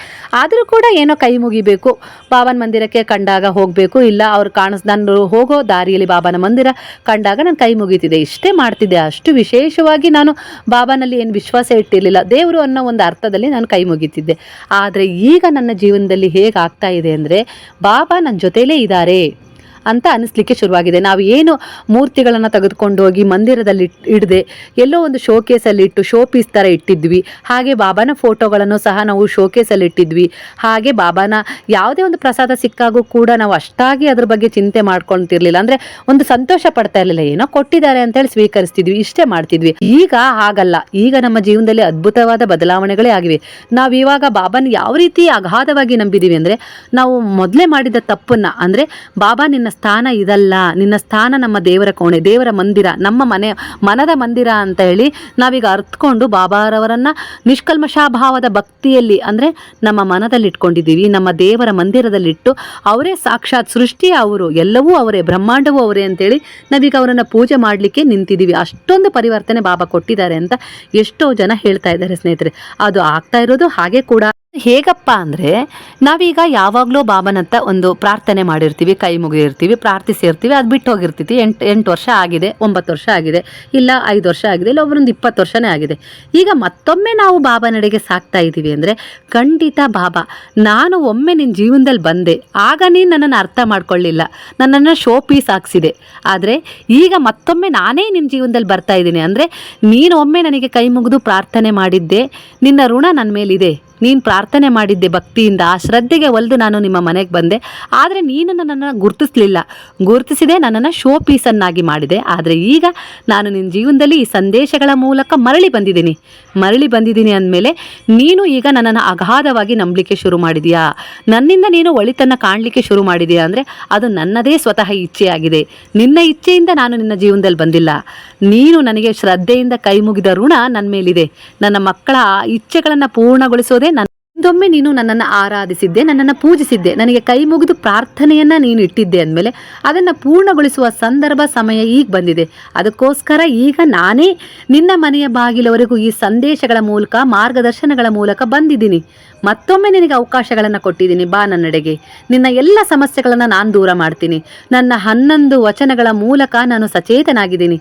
ಆದರೂ ಕೂಡ ಏನೋ ಕೈ ಮುಗಿಬೇಕು, ಬಾಬಾನ ಮಂದಿರಕ್ಕೆ ಕಂಡಾಗ ಹೋಗಬೇಕು, ಇಲ್ಲ ಅವ್ರು ನಾನು ಹೋಗೋ ದಾರಿಯಲ್ಲಿ ಬಾಬಾನ ಮಂದಿರ ಕಂಡಾಗ ನಾನು ಕೈ ಮುಗಿತಿದ್ದೆ, ಇಷ್ಟೇ ಮಾಡ್ತಿದ್ದೆ, ಅಷ್ಟು ವಿಶೇಷವಾಗಿ ನಾನು ಬಾಬಾನಲ್ಲಿ ಏನು ವಿಶ್ವಾಸ ಇಟ್ಟಿರಲಿಲ್ಲ, ದೇವರು ಅನ್ನೋ ಒಂದು ಅರ್ಥದಲ್ಲಿ ನಾನು ಕೈ ಮುಗಿತಿದ್ದೆ. ಆದರೆ ಈಗ ನನ್ನ ಜೀವನದಲ್ಲಿ ಹೇಗಾಗ್ತಾ ಇದೆ ಅಂದರೆ ಬಾಬಾ ನನ್ನ ಜೊತೆಲೇ ಇದ್ದಾರೆ ಅಂತ ಅನಿಸ್ಲಿಕ್ಕೆ ಶುರುವಾಗಿದೆ. ನಾವು ಏನು ಮೂರ್ತಿಗಳನ್ನು ತೆಗೆದುಕೊಂಡು ಹೋಗಿ ಮಂದಿರದಲ್ಲಿ ಇಡದೆ ಎಲ್ಲೋ ಒಂದು ಶೋಕೇಸಲ್ಲಿ ಇಟ್ಟು ಶೋ ಪೀಸ್ ಥರ ಇಟ್ಟಿದ್ವಿ. ಹಾಗೆ ಬಾಬಾನ ಫೋಟೋಗಳನ್ನು ಸಹ ನಾವು ಶೋಕೇಸಲ್ಲಿ ಇಟ್ಟಿದ್ವಿ. ಹಾಗೆ ಬಾಬಾನ ಯಾವುದೇ ಒಂದು ಪ್ರಸಾದ ಸಿಕ್ಕಾಗೂ ಕೂಡ ನಾವು ಅಷ್ಟಾಗಿ ಅದ್ರ ಬಗ್ಗೆ ಚಿಂತೆ ಮಾಡ್ಕೊಳ್ತಿರ್ಲಿಲ್ಲ, ಅಂದರೆ ಒಂದು ಸಂತೋಷ ಪಡ್ತಾ ಇರಲಿಲ್ಲ, ಏನೋ ಕೊಟ್ಟಿದ್ದಾರೆ ಅಂತೇಳಿ ಸ್ವೀಕರಿಸ್ತಿದ್ವಿ, ಇಷ್ಟೇ ಮಾಡ್ತಿದ್ವಿ. ಈಗ ಹಾಗಲ್ಲ. ಈಗ ನಮ್ಮ ಜೀವನದಲ್ಲಿ ಅದ್ಭುತವಾದ ಬದಲಾವಣೆಗಳೇ ಆಗಿವೆ. ನಾವು ಇವಾಗ ಬಾಬಾನ ಯಾವ ರೀತಿ ಅಗಾಧವಾಗಿ ನಂಬಿದ್ದೀವಿ ಅಂದರೆ, ನಾವು ಮೊದಲೇ ಮಾಡಿದ ತಪ್ಪನ್ನು, ಅಂದರೆ ಬಾಬಾ ನಿನ್ನ ನಿನ್ನ ಸ್ಥಾನ ಇದಲ್ಲ, ನಿನ್ನ ಸ್ಥಾನ ನಮ್ಮ ದೇವರ ಕೋಣೆ, ದೇವರ ಮಂದಿರ, ನಮ್ಮ ಮನದ ಮಂದಿರ ಅಂತ ಹೇಳಿ ನಾವೀಗ ಅರ್ಥಕೊಂಡು ಬಾಬಾರವರನ್ನ ನಿಷ್ಕಲ್ಮಷಾಭಾವದ ಭಕ್ತಿಯಲ್ಲಿ ಅಂದರೆ ನಮ್ಮ ಮನದಲ್ಲಿ ಇಟ್ಕೊಂಡಿದ್ದೀವಿ, ನಮ್ಮ ದೇವರ ಮಂದಿರದಲ್ಲಿಟ್ಟು ಅವರೇ ಸಾಕ್ಷಾತ್ ಸೃಷ್ಟಿ, ಅವರು ಎಲ್ಲವೂ ಅವರೇ, ಬ್ರಹ್ಮಾಂಡವೂ ಅವರೇ ಅಂತೇಳಿ ನಾವೀಗ ಅವರನ್ನು ಪೂಜೆ ಮಾಡಲಿಕ್ಕೆ ನಿಂತಿದ್ದೀವಿ. ಅಷ್ಟೊಂದು ಪರಿವರ್ತನೆ ಬಾಬಾ ಕೊಟ್ಟಿದ್ದಾರೆ ಅಂತ ಎಷ್ಟೋ ಜನ ಹೇಳ್ತಾ ಇದ್ದಾರೆ ಸ್ನೇಹಿತರೆ. ಅದು ಆಗ್ತಾ ಇರೋದು ಹಾಗೆ ಕೂಡ. ಹೇಗಪ್ಪ ಅಂದರೆ ನಾವೀಗ ಯಾವಾಗಲೂ ಬಾಬನಂತ ಒಂದು ಪ್ರಾರ್ಥನೆ ಮಾಡಿರ್ತೀವಿ, ಕೈ ಮುಗಿದಿರ್ತೀವಿ, ಪ್ರಾರ್ಥಿಸಿರ್ತೀವಿ, ಅದು ಬಿಟ್ಟು ಹೋಗಿರ್ತೀವಿ. 8 ವರ್ಷ ಆಗಿದೆ, 9 ವರ್ಷ ಆಗಿದೆ, ಇಲ್ಲ 5 ವರ್ಷ ಆಗಿದೆ, ಇಲ್ಲ ಒಬ್ಬರೊಂದು 20 ವರ್ಷನೇ ಆಗಿದೆ. ಈಗ ಮತ್ತೊಮ್ಮೆ ನಾವು ಬಾಬನಡೆಗೆ ಸಾಕ್ತಾ ಇದ್ದೀವಿ ಅಂದರೆ ಖಂಡಿತ ಬಾಬಾ, ನಾನು ಒಮ್ಮೆ ನಿನ್ನ ಜೀವನದಲ್ಲಿ ಬಂದೆ, ಆಗ ನೀನು ನನ್ನನ್ನು ಅರ್ಥ ಮಾಡ್ಕೊಳ್ಳಿಲ್ಲ, ನನ್ನನ್ನು ಶೋ ಪೀಸ್ ಹಾಕ್ಸಿದೆ. ಆದರೆ ಈಗ ಮತ್ತೊಮ್ಮೆ ನಾನೇ ನಿನ್ನ ಜೀವನದಲ್ಲಿ ಬರ್ತಾ ಇದ್ದೀನಿ ಅಂದರೆ ನೀನು ಒಮ್ಮೆ ನನಗೆ ಕೈ ಮುಗಿದು ಪ್ರಾರ್ಥನೆ ಮಾಡಿದ್ದೆ, ನಿನ್ನ ಋಣ ನನ್ನ ಮೇಲಿದೆ, ನೀನು ಪ್ರಾರ್ಥನೆ ಮಾಡಿದ್ದೆ ಭಕ್ತಿಯಿಂದ, ಆ ಶ್ರದ್ಧೆಗೆ ಒಲಿದು ನಾನು ನಿಮ್ಮ ಮನೆಗೆ ಬಂದೆ. ಆದರೆ ನೀನು ನನ್ನನ್ನು ಗುರುತಿಸಿದೆ, ನನ್ನನ್ನು ಶೋ ಪೀಸನ್ನಾಗಿ ಮಾಡಿದೆ. ಆದರೆ ಈಗ ನಾನು ನಿನ್ನ ಜೀವನದಲ್ಲಿ ಈ ಸಂದೇಶಗಳ ಮೂಲಕ ಮರಳಿ ಬಂದಿದ್ದೀನಿ ಅಂದಮೇಲೆ ನೀನು ಈಗ ನನ್ನನ್ನು ಅಗಾಧವಾಗಿ ನಂಬಲಿಕ್ಕೆ ಶುರು ಮಾಡಿದೆಯಾ, ನನ್ನಿಂದ ನೀನು ಒಳಿತನ್ನು ಕಾಣಲಿಕ್ಕೆ ಶುರು ಮಾಡಿದೆಯಾ ಅಂದರೆ ಅದು ನನ್ನದೇ ಸ್ವತಃ ಇಚ್ಛೆಯಾಗಿದೆ. ನಿನ್ನ ಇಚ್ಛೆಯಿಂದ ನಾನು ನಿನ್ನ ಜೀವನದಲ್ಲಿ ಬಂದಿಲ್ಲ. ನೀನು ನನಗೆ ಶ್ರದ್ಧೆಯಿಂದ ಕೈ ಮುಗಿದ ಋಣ ನನ್ನ ಮೇಲಿದೆ. ನನ್ನ ಮಕ್ಕಳ ಇಚ್ಛೆಗಳನ್ನು ಪೂರ್ಣಗೊಳಿಸೋದೇ ಒಂದೊಮ್ಮೆ ನೀನು ನನ್ನನ್ನು ಆರಾಧಿಸಿದ್ದೆ, ನನ್ನನ್ನು ಪೂಜಿಸಿದ್ದೆ, ನನಗೆ ಕೈ ಮುಗಿದು ಪ್ರಾರ್ಥನೆಯನ್ನು ನೀನು ಇಟ್ಟಿದ್ದೆ ಅಂದಮೇಲೆ ಅದನ್ನು ಪೂರ್ಣಗೊಳಿಸುವ ಸಂದರ್ಭ ಸಮಯ ಈಗ ಬಂದಿದೆ. ಅದಕ್ಕೋಸ್ಕರ ಈಗ ನಾನೇ ನಿನ್ನ ಮನೆಯ ಬಾಗಿಲವರೆಗೂ ಈ ಸಂದೇಶಗಳ ಮೂಲಕ, ಮಾರ್ಗದರ್ಶನಗಳ ಮೂಲಕ ಬಂದಿದ್ದೀನಿ. ಮತ್ತೊಮ್ಮೆ ನಿನಗೆ ಅವಕಾಶಗಳನ್ನು ಕೊಟ್ಟಿದ್ದೀನಿ. ಬಾ ನನ್ನೆಡೆಗೆ, ನಿನ್ನ ಎಲ್ಲ ಸಮಸ್ಯೆಗಳನ್ನು ನಾನು ದೂರ ಮಾಡ್ತೀನಿ. ನನ್ನ 11 ವಚನಗಳ ಮೂಲಕ ನಾನು ಸಚೇತನಾಗಿದ್ದೀನಿ.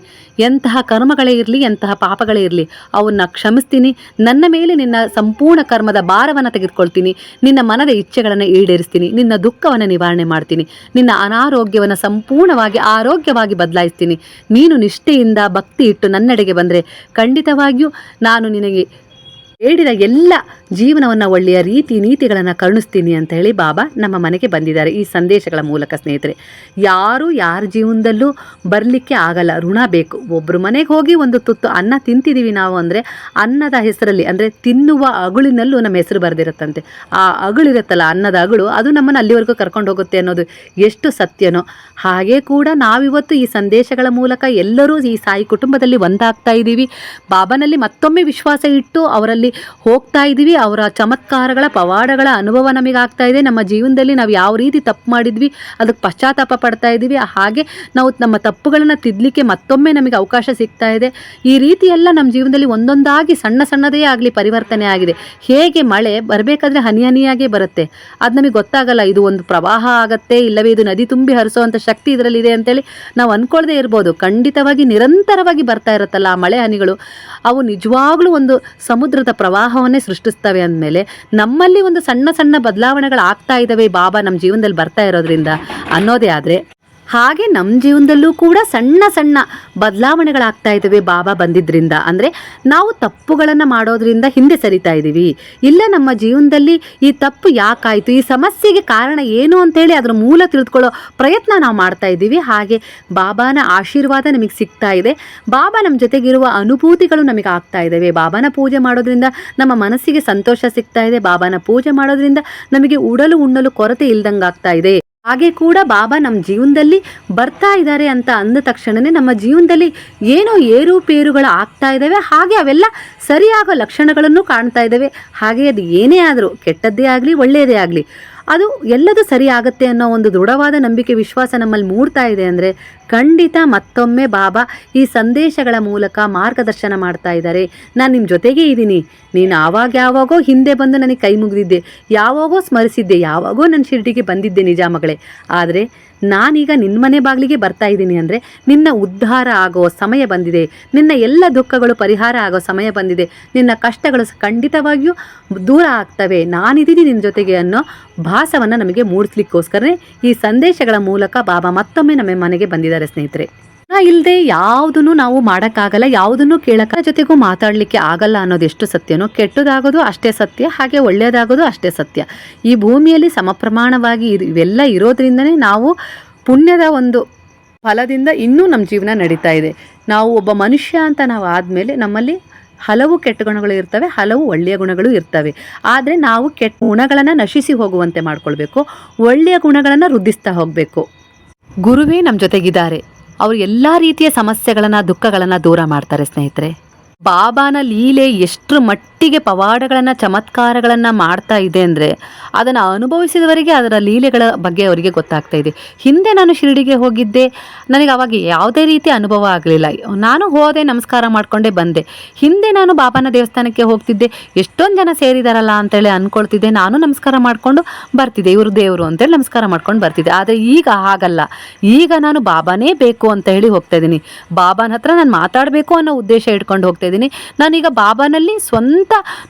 ಎಂತಹ ಕರ್ಮಗಳೇ ಇರಲಿ, ಎಂತಹ ಪಾಪಗಳೇ ಇರಲಿ, ಅವನ್ನ ಕ್ಷಮಿಸ್ತೀನಿ. ನನ್ನ ಮೇಲೆ ನಿನ್ನ ಸಂಪೂರ್ಣ ಕರ್ಮದ ಭಾರವನ್ನು ತೆಗೆದುಕೊಳ್ತೀನಿ. ನಿನ್ನ ಮನದ ಇಚ್ಛೆಗಳನ್ನು ಈಡೇರಿಸ್ತೀನಿ. ನಿನ್ನ ದುಃಖವನ್ನು ನಿವಾರಣೆ ಮಾಡ್ತೀನಿ. ನಿನ್ನ ಅನಾರೋಗ್ಯವನ್ನು ಸಂಪೂರ್ಣವಾಗಿ ಆರೋಗ್ಯವಾಗಿ ಬದಲಾಯಿಸ್ತೀನಿ. ನೀನು ನಿಷ್ಠೆಯಿಂದ ಭಕ್ತಿ ಇಟ್ಟು ನನ್ನೆಡೆಗೆ ಬಂದರೆ ಖಂಡಿತವಾಗಿಯೂ ನಾನು ನಿನಗೆ ಹೇಳಿದ ಎಲ್ಲ ಜೀವನವನ್ನು ಒಳ್ಳೆಯ ನೀತಿಗಳನ್ನು ಕರುಣಿಸ್ತೀನಿ ಅಂತ ಹೇಳಿ ಬಾಬಾ ನಮ್ಮ ಮನೆಗೆ ಬಂದಿದ್ದಾರೆ ಈ ಸಂದೇಶಗಳ ಮೂಲಕ. ಸ್ನೇಹಿತರೆ, ಯಾರ ಜೀವನದಲ್ಲೂ ಬರಲಿಕ್ಕೆ ಆಗಲ್ಲ, ಋಣ ಬೇಕು. ಒಬ್ಬರು ಮನೆಗೆ ಹೋಗಿ ಒಂದು ತುತ್ತು ಅನ್ನ ತಿಂತಿದ್ದೀವಿ ನಾವು ಅಂದರೆ ಅನ್ನದ ಹೆಸರಲ್ಲಿ, ಅಂದರೆ ತಿನ್ನುವ ಅಗುಳಿನಲ್ಲೂ ನಮ್ಮ ಹೆಸರು ಬರೆದಿರುತ್ತಂತೆ. ಆ ಅಗುಳಿರುತ್ತಲ್ಲ, ಅನ್ನದ ಅಗುಳು, ಅದು ನಮ್ಮನ್ನು ಅಲ್ಲಿವರೆಗೂ ಕರ್ಕೊಂಡು ಹೋಗುತ್ತೆ ಅನ್ನೋದು ಎಷ್ಟು ಸತ್ಯನೋ ಹಾಗೆ ಕೂಡ ನಾವಿವತ್ತು ಈ ಸಂದೇಶಗಳ ಮೂಲಕ ಎಲ್ಲರೂ ಈ ಸಾಯಿ ಕುಟುಂಬದಲ್ಲಿ ಒಂದಾಗ್ತಾ ಇದ್ದೀವಿ. ಬಾಬಾನಲ್ಲಿ ಮತ್ತೊಮ್ಮೆ ವಿಶ್ವಾಸ ಇಟ್ಟು ಅವರಲ್ಲಿ ಹೋಗ್ತಾ ಇದ್ದೀವಿ. ಅವರ ಚಮತ್ಕಾರಗಳ ಪವಾಡಗಳ ಅನುಭವ ನಮಗೆ ಆಗ್ತಾ ಇದೆ. ನಮ್ಮ ಜೀವನದಲ್ಲಿ ನಾವು ಯಾವ ರೀತಿ ತಪ್ಪು ಮಾಡಿದ್ವಿ ಅದಕ್ಕೆ ಪಶ್ಚಾತ್ತಾಪ ಪಡ್ತಾ ಇದ್ದೀವಿ. ಹಾಗೆ ನಾವು ನಮ್ಮ ತಪ್ಪುಗಳನ್ನು ತಿದ್ದಲಿಕ್ಕೆ ಮತ್ತೊಮ್ಮೆ ನಮಗೆ ಅವಕಾಶ ಸಿಗ್ತಾ ಇದೆ. ಈ ರೀತಿ ಎಲ್ಲ ನಮ್ಮ ಜೀವನದಲ್ಲಿ ಒಂದೊಂದಾಗಿ ಸಣ್ಣದೇ ಆಗಲಿ ಪರಿವರ್ತನೆ ಆಗಿದೆ. ಹೇಗೆ ಮಳೆ ಬರಬೇಕಾದ್ರೆ ಹನಿಯಾಗೇ ಬರುತ್ತೆ, ಅದು ನಮಗೆ ಗೊತ್ತಾಗಲ್ಲ. ಇದು ಒಂದು ಪ್ರವಾಹ ಆಗತ್ತೆ, ಇಲ್ಲವೇ ಇದು ನದಿ ತುಂಬಿ ಹರಿಸೋವಂಥ ಶಕ್ತಿ ಇದರಲ್ಲಿದೆ ಅಂತೇಳಿ ನಾವು ಅಂದ್ಕೊಳ್ಳದೆ ಇರ್ಬೋದು. ಖಂಡಿತವಾಗಿ ನಿರಂತರವಾಗಿ ಬರ್ತಾ ಇರುತ್ತಲ್ಲ ಆ ಮಳೆ ಹನಿಗಳು, ಅವು ನಿಜವಾಗ್ಲೂ ಒಂದು ಸಮುದ್ರದ ಪ್ರವಾಹವನ್ನೇ ಸೃಷ್ಟಿಸ್ತವೆ ಅಂದಮೇಲೆ ನಮ್ಮಲ್ಲಿ ಒಂದು ಸಣ್ಣ ಬದಲಾವಣೆಗಳು ಆಗ್ತಾ ಇದ್ದಾವೆ ಬಾಬಾ ನಮ್ಮ ಜೀವನದಲ್ಲಿ ಬರ್ತಾ ಇರೋದ್ರಿಂದ ಅನ್ನೋದೇ. ಆದರೆ ಹಾಗೆ ನಮ್ಮ ಜೀವನದಲ್ಲೂ ಕೂಡ ಸಣ್ಣ ಬದಲಾವಣೆಗಳಾಗ್ತಾ ಇದ್ದಾವೆ ಬಾಬಾ ಬಂದಿದ್ದರಿಂದ. ಅಂದರೆ ನಾವು ತಪ್ಪುಗಳನ್ನು ಮಾಡೋದ್ರಿಂದ ಹಿಂದೆ ಸರಿತಾ ಇದ್ದೀವಿ. ಇಲ್ಲ, ನಮ್ಮ ಜೀವನದಲ್ಲಿ ಈ ತಪ್ಪು ಯಾಕಾಯಿತು, ಈ ಸಮಸ್ಯೆಗೆ ಕಾರಣ ಏನು ಅಂತೇಳಿ ಅದರ ಮೂಲ ತಿಳಿದುಕೊಳ್ಳೋ ಪ್ರಯತ್ನ ನಾವು ಮಾಡ್ತಾ ಇದ್ದೀವಿ. ಹಾಗೆ ಬಾಬಾನ ಆಶೀರ್ವಾದ ನಮಗೆ ಸಿಗ್ತಾ ಇದೆ. ಬಾಬಾ ನಮ್ಮ ಜೊತೆಗಿರುವ ಅನುಭೂತಿಗಳು ನಮಗೆ ಆಗ್ತಾ ಇದ್ದಾವೆ. ಬಾಬಾನ ಪೂಜೆ ಮಾಡೋದ್ರಿಂದ ನಮ್ಮ ಮನಸ್ಸಿಗೆ ಸಂತೋಷ ಸಿಗ್ತಾ ಇದೆ. ಬಾಬಾನ ಪೂಜೆ ಮಾಡೋದ್ರಿಂದ ನಮಗೆ ಉಣ್ಣಲು ಕೊರತೆ ಇಲ್ದಂಗೆ ಆಗ್ತಾ ಇದೆ. ಹಾಗೆ ಕೂಡ ಬಾಬಾ ನಮ್ಮ ಜೀವನದಲ್ಲಿ ಬರ್ತಾ ಇದ್ದಾರೆ ಅಂತ ಅಂದ ತಕ್ಷಣವೇ ನಮ್ಮ ಜೀವನದಲ್ಲಿ ಏನೋ ಏರುಪೇರುಗಳು ಆಗ್ತಾ ಇದ್ದಾವೆ. ಹಾಗೆ ಅವೆಲ್ಲ ಸರಿಯಾಗೋ ಲಕ್ಷಣಗಳನ್ನು ಕಾಣ್ತಾ ಇದ್ದಾವೆ. ಹಾಗೆ ಅದು ಏನೇ ಆದರೂ, ಕೆಟ್ಟದ್ದೇ ಆಗಲಿ ಒಳ್ಳೆಯದೇ ಆಗಲಿ, ಅದು ಎಲ್ಲದೂ ಸರಿ ಆಗುತ್ತೆ ಅನ್ನೋ ಒಂದು ದೃಢವಾದ ನಂಬಿಕೆ ವಿಶ್ವಾಸ ನಮ್ಮಲ್ಲಿ ಮೂಡ್ತಾ ಇದೆ ಅಂದರೆ ಖಂಡಿತ ಮತ್ತೊಮ್ಮೆ ಬಾಬಾ ಈ ಸಂದೇಶಗಳ ಮೂಲಕ ಮಾರ್ಗದರ್ಶನ ಮಾಡ್ತಾ ಇದ್ದಾರೆ. ನಾನು ನಿಮ್ಮ ಜೊತೆಗೇ ಇದ್ದೀನಿ. ನೀನು ಯಾವಾಗೋ ಹಿಂದೆ ಬಂದು ನನಗೆ ಕೈ ಮುಗಿದಿದ್ದೆ, ಯಾವಾಗೋ ಸ್ಮರಿಸಿದ್ದೆ, ಯಾವಾಗೋ ನನ್ನ ಶಿರ್ಡಿಗೆ ಬಂದಿದ್ದೆ ನಿಜ ಮಗಳೇ. ಆದರೆ ನಾನೀಗ ನಿನ್ನ ಮನೆ ಬಾಗಿಲಿಗೆ ಬರ್ತಾ ಇದ್ದೀನಿ ಅಂದರೆ ನಿನ್ನ ಉದ್ಧಾರ ಆಗೋ ಸಮಯ ಬಂದಿದೆ. ನಿನ್ನ ಎಲ್ಲ ದುಃಖಗಳು ಪರಿಹಾರ ಆಗೋ ಸಮಯ ಬಂದಿದೆ. ನಿನ್ನ ಕಷ್ಟಗಳು ಖಂಡಿತವಾಗಿಯೂ ದೂರ ಆಗ್ತವೆ. ನಾನಿದ್ದೀನಿ ನಿನ್ನ ಜೊತೆಗೆ ಅನ್ನೋ ಭಾಸವನ್ನು ನಮಗೆ ಮೂಡಿಸ್ಲಿಕ್ಕೋಸ್ಕರನೇ ಈ ಸಂದೇಶಗಳ ಮೂಲಕ ಬಾಬಾ ಮತ್ತೊಮ್ಮೆ ನಮ್ಮ ಮನೆಗೆ ಬಂದಿದ್ದಾರೆ ಸ್ನೇಹಿತರೆ. ಇಲ್ಲದೆ ಯಾವುದನ್ನು ನಾವು ಮಾಡೋಕ್ಕಾಗಲ್ಲ, ಯಾವುದನ್ನು ಕೇಳೋಕ್ಕ ಜೊತೆಗೂ ಮಾತಾಡಲಿಕ್ಕೆ ಆಗಲ್ಲ ಅನ್ನೋದು ಎಷ್ಟು ಸತ್ಯನೋ, ಕೆಟ್ಟದಾಗೋದು ಅಷ್ಟೇ ಸತ್ಯ, ಹಾಗೆ ಒಳ್ಳೆಯದಾಗೋದು ಅಷ್ಟೇ ಸತ್ಯ. ಈ ಭೂಮಿಯಲ್ಲಿ ಸಮಪ್ರಮಾಣವಾಗಿ ಇವೆಲ್ಲ ಇರೋದ್ರಿಂದನೇ ನಾವು ಪುಣ್ಯದ ಒಂದು ಫಲದಿಂದ ಇನ್ನೂ ನಮ್ಮ ಜೀವನ ನಡೀತಾ ಇದೆ. ನಾವು ಒಬ್ಬ ಮನುಷ್ಯ ಅಂತ ನಾವು ಆದಮೇಲೆ ನಮ್ಮಲ್ಲಿ ಹಲವು ಕೆಟ್ಟ ಗುಣಗಳು ಇರ್ತವೆ, ಹಲವು ಒಳ್ಳೆಯ ಗುಣಗಳು ಇರ್ತವೆ. ಆದರೆ ನಾವು ಕೆಟ್ಟ ಗುಣಗಳನ್ನು ನಶಿಸಿ ಹೋಗುವಂತೆ ಮಾಡ್ಕೊಳ್ಬೇಕು, ಒಳ್ಳೆಯ ಗುಣಗಳನ್ನು ವೃದ್ಧಿಸ್ತಾ ಹೋಗಬೇಕು. ಗುರುವೇ ನಮ್ಮ ಜೊತೆಗಿದ್ದಾರೆ. ಅವರು ಎಲ್ಲ ರೀತಿಯ ಸಮಸ್ಯೆಗಳನ್ನು ದುಃಖಗಳನ್ನು ದೂರ ಮಾಡ್ತಾರೆ ಸ್ನೇಹಿತರೆ. ಬಾಬಾನ ಲೀಲೆ ಎಷ್ಟರ ಮಟ್ಟಿಗೆ ಪವಾಡಗಳನ್ನು ಚಮತ್ಕಾರಗಳನ್ನು ಮಾಡ್ತಾ ಇದೆ ಅಂದರೆ ಅದನ್ನು ಅನುಭವಿಸಿದವರಿಗೆ ಅದರ ಲೀಲೆಗಳ ಬಗ್ಗೆ ಅವರಿಗೆ ಗೊತ್ತಾಗ್ತಾ ಇದೆ. ಹಿಂದೆ ನಾನು ಶಿರಡಿಗೆ ಹೋಗಿದ್ದೆ, ನನಗೆ ಅವಾಗ ಯಾವುದೇ ರೀತಿ ಅನುಭವ ಆಗಲಿಲ್ಲ. ನಾನು ಹೋದೆ, ನಮಸ್ಕಾರ ಮಾಡಿಕೊಂಡೇ ಬಂದೆ. ಹಿಂದೆ ನಾನು ಬಾಬಾನ ದೇವಸ್ಥಾನಕ್ಕೆ ಹೋಗ್ತಿದ್ದೆ, ಎಷ್ಟೊಂದು ಜನ ಸೇರಿದಾರಲ್ಲ ಅಂತೇಳಿ ಅಂದ್ಕೊಳ್ತಿದ್ದೆ, ನಾನು ನಮಸ್ಕಾರ ಮಾಡಿಕೊಂಡು ಬರ್ತಿದ್ದೆ, ಇವರು ದೇವರು ಅಂತೇಳಿ ನಮಸ್ಕಾರ ಮಾಡ್ಕೊಂಡು ಬರ್ತಿದ್ದೆ. ಆದರೆ ಈಗ ಹಾಗಲ್ಲ. ಈಗ ನಾನು ಬಾಬಾನೇ ಬೇಕು ಅಂತ ಹೇಳಿ ಹೋಗ್ತಾ ಇದ್ದೀನಿ. ಬಾಬಾನ ಹತ್ರ ನಾನು ಮಾತಾಡಬೇಕು ಅನ್ನೋ ಉದ್ದೇಶ ಇಟ್ಕೊಂಡು ಹೋಗ್ತಾ ಇದ್ದೀನಿ. ನಾನೀಗ ಬಾಬಾನಲ್ಲಿ ಸ್ವಂತ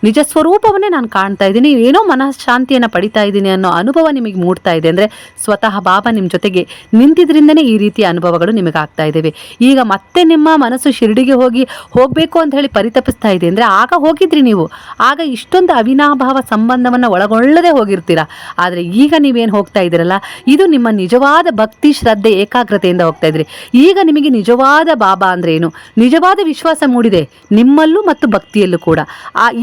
ನಿಜ ಸ್ವರೂಪವನ್ನೇ ನಾನು ಕಾಣ್ತಾ ಇದ್ದೀನಿ, ಏನೋ ಮನಃಶಾಂತಿಯನ್ನು ಪಡಿತಾ ಇದ್ದೀನಿ ಅನ್ನೋ ಅನುಭವ ನಿಮಗೆ ಮೂಡ್ತಾ ಇದೆ ಅಂದರೆ ಸ್ವತಃ ಬಾಬಾ ನಿಮ್ಮ ಜೊತೆಗೆ ನಿಂತಿದ್ರಿಂದನೇ ಈ ರೀತಿಯ ಅನುಭವಗಳು ನಿಮಗೆ ಆಗ್ತಾ ಇದ್ದೇವೆ. ಈಗ ಮತ್ತೆ ನಿಮ್ಮ ಮನಸ್ಸು ಶಿರಡಿಗೆ ಹೋಗಬೇಕು ಅಂತ ಹೇಳಿ ಪರಿತಪಿಸ್ತಾ ಇದೆ ಅಂದರೆ ಆಗ ಹೋಗಿದ್ರಿ ನೀವು, ಆಗ ಇಷ್ಟೊಂದು ಅವಿನಾಭಾವ ಸಂಬಂಧವನ್ನು ಒಳಗೊಳ್ಳದೆ ಹೋಗಿರ್ತೀರ. ಆದರೆ ಈಗ ನೀವೇನು ಹೋಗ್ತಾ ಇದ್ದೀರಲ್ಲ, ಇದು ನಿಮ್ಮ ನಿಜವಾದ ಭಕ್ತಿ ಶ್ರದ್ಧೆ ಏಕಾಗ್ರತೆಯಿಂದ ಹೋಗ್ತಾ ಇದ್ರಿ. ಈಗ ನಿಮಗೆ ನಿಜವಾದ ಬಾಬಾ ಅಂದ್ರೆ ಏನು, ನಿಜವಾದ ವಿಶ್ವಾಸ ಮೂಡಿದೆ ನಿಮ್ಮಲ್ಲೂ ಮತ್ತು ಭಕ್ತಿಯಲ್ಲೂ ಕೂಡ.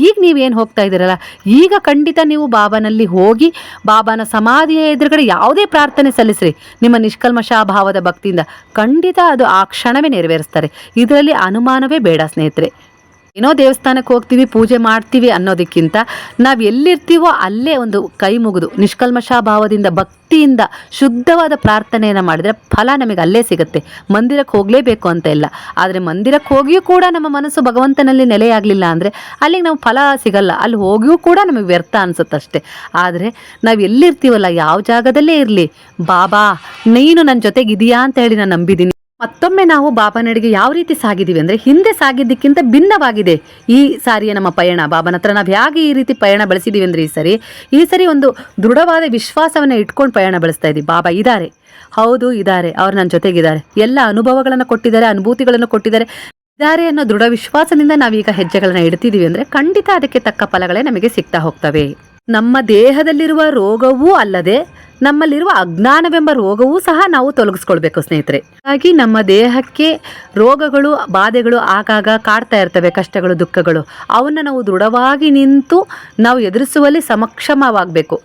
ಈಗ ನೀವೇನು ಹೋಗ್ತಾ ಇದ್ದೀರಲ್ಲ, ಈಗ ಖಂಡಿತ ನೀವು ಬಾಬಾನಲ್ಲಿ ಹೋಗಿ ಬಾಬಾನ ಸಮಾಧಿಯ ಎದುರುಗಡೆ ಯಾವುದೇ ಪ್ರಾರ್ಥನೆ ಸಲ್ಲಿಸ್ರಿ ನಿಮ್ಮ ನಿಷ್ಕಲ್ಮಶ ಭಾವದ ಭಕ್ತಿಯಿಂದ, ಖಂಡಿತ ಅದು ಆ ಕ್ಷಣವೇ ನೆರವೇರಿಸ್ತಾರೆ. ಇದರಲ್ಲಿ ಅನುಮಾನವೇ ಬೇಡ ಸ್ನೇಹಿತರೆ. ಏನೋ ದೇವಸ್ಥಾನಕ್ಕೆ ಹೋಗ್ತೀವಿ, ಪೂಜೆ ಮಾಡ್ತೀವಿ ಅನ್ನೋದಕ್ಕಿಂತ ನಾವು ಎಲ್ಲಿರ್ತೀವೋ ಅಲ್ಲೇ ಒಂದು ಕೈ ಮುಗಿದು ನಿಷ್ಕಲ್ಮಶ ಭಾವದಿಂದ ಭಕ್ತಿಯಿಂದ ಶುದ್ಧವಾದ ಪ್ರಾರ್ಥನೆಯನ್ನು ಮಾಡಿದರೆ ಫಲ ನಮಗೆ ಅಲ್ಲೇ ಸಿಗುತ್ತೆ. ಮಂದಿರಕ್ಕೆ ಹೋಗಲೇಬೇಕು ಅಂತ ಇಲ್ಲ. ಆದರೆ ಮಂದಿರಕ್ಕೆ ಹೋಗಿಯೂ ಕೂಡ ನಮ್ಮ ಮನಸ್ಸು ಭಗವಂತನಲ್ಲಿ ನೆಲೆಯಾಗಲಿಲ್ಲ ಅಂದರೆ ಅಲ್ಲಿಗೆ ನಾವು ಫಲ ಸಿಗಲ್ಲ. ಅಲ್ಲಿ ಹೋಗಿಯೂ ಕೂಡ ನಮಗೆ ವ್ಯರ್ಥ ಅನಿಸುತ್ತಷ್ಟೆ. ಆದರೆ ನಾವು ಎಲ್ಲಿರ್ತೀವಲ್ಲ, ಯಾವ ಜಾಗದಲ್ಲೇ ಇರಲಿ, ಬಾಬಾ ನೀನು ನನ್ನ ಜೊತೆಗಿದೆಯಾ ಅಂತ ಹೇಳಿ ನಾನು ನಂಬಿದ್ದೀನಿ. ಮತ್ತೊಮ್ಮೆ ನಾವು ಬಾಬಾನಡಿಗೆ ಯಾವ ರೀತಿ ಸಾಗಿದ್ದೀವಿ ಅಂದರೆ ಹಿಂದೆ ಸಾಗಿದ್ದಕ್ಕಿಂತ ಭಿನ್ನವಾಗಿದೆ ಈ ಸಾರಿಯ ನಮ್ಮ ಪಯಣ. ಬಾಬಾನ ಹತ್ರ ನಾವು ಹೇಗೆ ಈ ರೀತಿ ಪಯಣ ಬೆಳೆಸಿದ್ದೀವಿ ಅಂದರೆ ಈ ಸರಿ ಒಂದು ದೃಢವಾದ ವಿಶ್ವಾಸವನ್ನು ಇಟ್ಕೊಂಡು ಪಯಣ ಬೆಳೆಸ್ತಾ ಇದ್ದೀವಿ. ಬಾಬಾ ಇದ್ದಾರೆ, ಹೌದು ಇದ್ದಾರೆ, ಅವ್ರು ನನ್ನ ಜೊತೆಗಿದ್ದಾರೆ, ಎಲ್ಲ ಅನುಭವಗಳನ್ನು ಕೊಟ್ಟಿದ್ದಾರೆ, ಅನುಭೂತಿಗಳನ್ನು ಕೊಟ್ಟಿದ್ದಾರೆ, ಇದ್ದಾರೆ ಅನ್ನೋ ದೃಢ ವಿಶ್ವಾಸದಿಂದ ನಾವೀಗ ಹೆಜ್ಜೆಗಳನ್ನು ಇಡ್ತಿದ್ದೀವಿ ಅಂದರೆ ಖಂಡಿತ ಅದಕ್ಕೆ ತಕ್ಕ ಫಲಗಳೇ ನಮಗೆ ಸಿಗ್ತಾ ಹೋಗ್ತವೆ. ನಮ್ಮ ದೇಹದಲ್ಲಿರುವ ರೋಗವೂ ಅಲ್ಲದೆ ನಮ್ಮಲ್ಲಿರುವ ಅಜ್ಞಾನವೆಂಬ ರೋಗವೂ ಸಹ ನಾವು ತೊಲಗಿಸ್ಕೊಳ್ಬೇಕು ಸ್ನೇಹಿತರೆ. ಹಾಗಾಗಿ ನಮ್ಮ ದೇಹಕ್ಕೆ ರೋಗಗಳು ಬಾಧೆಗಳು ಆಗಾಗ ಕಾಡ್ತಾ ಇರ್ತವೆ, ಕಷ್ಟಗಳು ದುಃಖಗಳು, ಅವನ್ನು ನಾವು ದೃಢವಾಗಿ ನಿಂತು ನಾವು ಎದುರಿಸುವಲ್ಲಿ ಸಮಕ್ಷಮವಾಗಬೇಕು.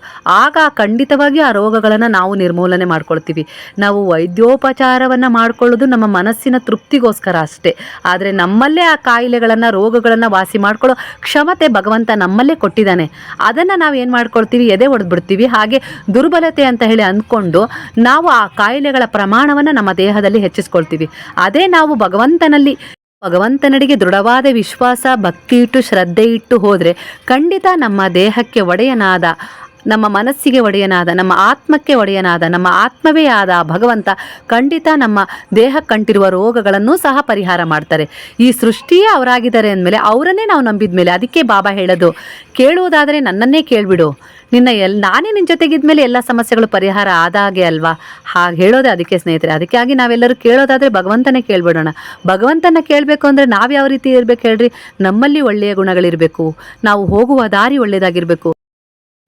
ಆಗ ಖಂಡಿತವಾಗಿ ಆ ರೋಗಗಳನ್ನು ನಾವು ನಿರ್ಮೂಲನೆ ಮಾಡ್ಕೊಳ್ತೀವಿ. ನಾವು ವೈದ್ಯೋಪಚಾರವನ್ನು ಮಾಡ್ಕೊಳ್ಳೋದು ನಮ್ಮ ಮನಸ್ಸಿನ ತೃಪ್ತಿಗೋಸ್ಕರ ಅಷ್ಟೇ. ಆದರೆ ನಮ್ಮಲ್ಲೇ ಆ ಕಾಯಿಲೆಗಳನ್ನು ರೋಗಗಳನ್ನು ವಾಸಿ ಮಾಡ್ಕೊಳ್ಳೋ ಕ್ಷಮತೆ ಭಗವಂತ ನಮ್ಮಲ್ಲೇ ಕೊಟ್ಟಿದ್ದಾನೆ. ಅದನ್ನು ನಾವು ಏನು ಮಾಡ್ಕೊಳ್ತೀವಿ, ಎದೆ ಹೊಡೆದ್ಬಿಡ್ತೀವಿ. ಹಾಗೆ ದುರ್ಬಲತೆ ಅಂತ ಹೇಳಿ ಅಂದ್ಕೊಂಡು ನಾವು ಆ ಕಾಯಿಲೆಗಳ ಪ್ರಮಾಣವನ್ನು ನಮ್ಮ ದೇಹದಲ್ಲಿ ಹೆಚ್ಚಿಸ್ಕೊಳ್ತೀವಿ. ಅದೇ ನಾವು ಭಗವಂತನಡಿಗೆ ದೃಢವಾದ ವಿಶ್ವಾಸ ಭಕ್ತಿ ಇಟ್ಟು ಶ್ರದ್ಧೆ ಇಟ್ಟು ಹೋದರೆ ಖಂಡಿತ ನಮ್ಮ ದೇಹಕ್ಕೆ ಒಡೆಯನಾದ, ನಮ್ಮ ಮನಸ್ಸಿಗೆ ಒಡೆಯನಾದ, ನಮ್ಮ ಆತ್ಮಕ್ಕೆ ಒಡೆಯನಾದ, ನಮ್ಮ ಆತ್ಮವೇ ಆದ ಭಗವಂತ ಖಂಡಿತ ನಮ್ಮ ದೇಹಕ್ಕಂಟಿರುವ ರೋಗಗಳನ್ನು ಸಹ ಪರಿಹಾರ ಮಾಡ್ತಾರೆ. ಈ ಸೃಷ್ಟಿಯೇ ಅವರಾಗಿದ್ದಾರೆ ಅಂದಮೇಲೆ ಅವರನ್ನೇ ನಾವು ನಂಬಿದ ಮೇಲೆ, ಅದಕ್ಕೆ ಬಾಬಾ ಹೇಳೋದು, ಕೇಳುವುದಾದರೆ ನನ್ನನ್ನೇ ಕೇಳಿಬಿಡು, ನಾನೇ ನಿನ್ನ ಜೊತೆಗಿದ್ಮೇಲೆ ಎಲ್ಲ ಸಮಸ್ಯೆಗಳು ಪರಿಹಾರ ಆದಾಗೆ ಅಲ್ವಾ. ಹಾಗೆ ಹೇಳೋದೇ ಅದಕ್ಕೆ ಸ್ನೇಹಿತರೆ. ಅದಕ್ಕಾಗಿ ನಾವೆಲ್ಲರೂ ಕೇಳೋದಾದರೆ ಭಗವಂತನೇ ಕೇಳಿಬಿಡೋಣ. ಭಗವಂತನ ಕೇಳಬೇಕು ಅಂದರೆ ನಾವು ಯಾವ ರೀತಿ ಇರಬೇಕು ಹೇಳ್ರಿ, ನಮ್ಮಲ್ಲಿ ಒಳ್ಳೆಯ ಗುಣಗಳಿರಬೇಕು, ನಾವು ಹೋಗುವ ದಾರಿ ಒಳ್ಳೆಯದಾಗಿರಬೇಕು,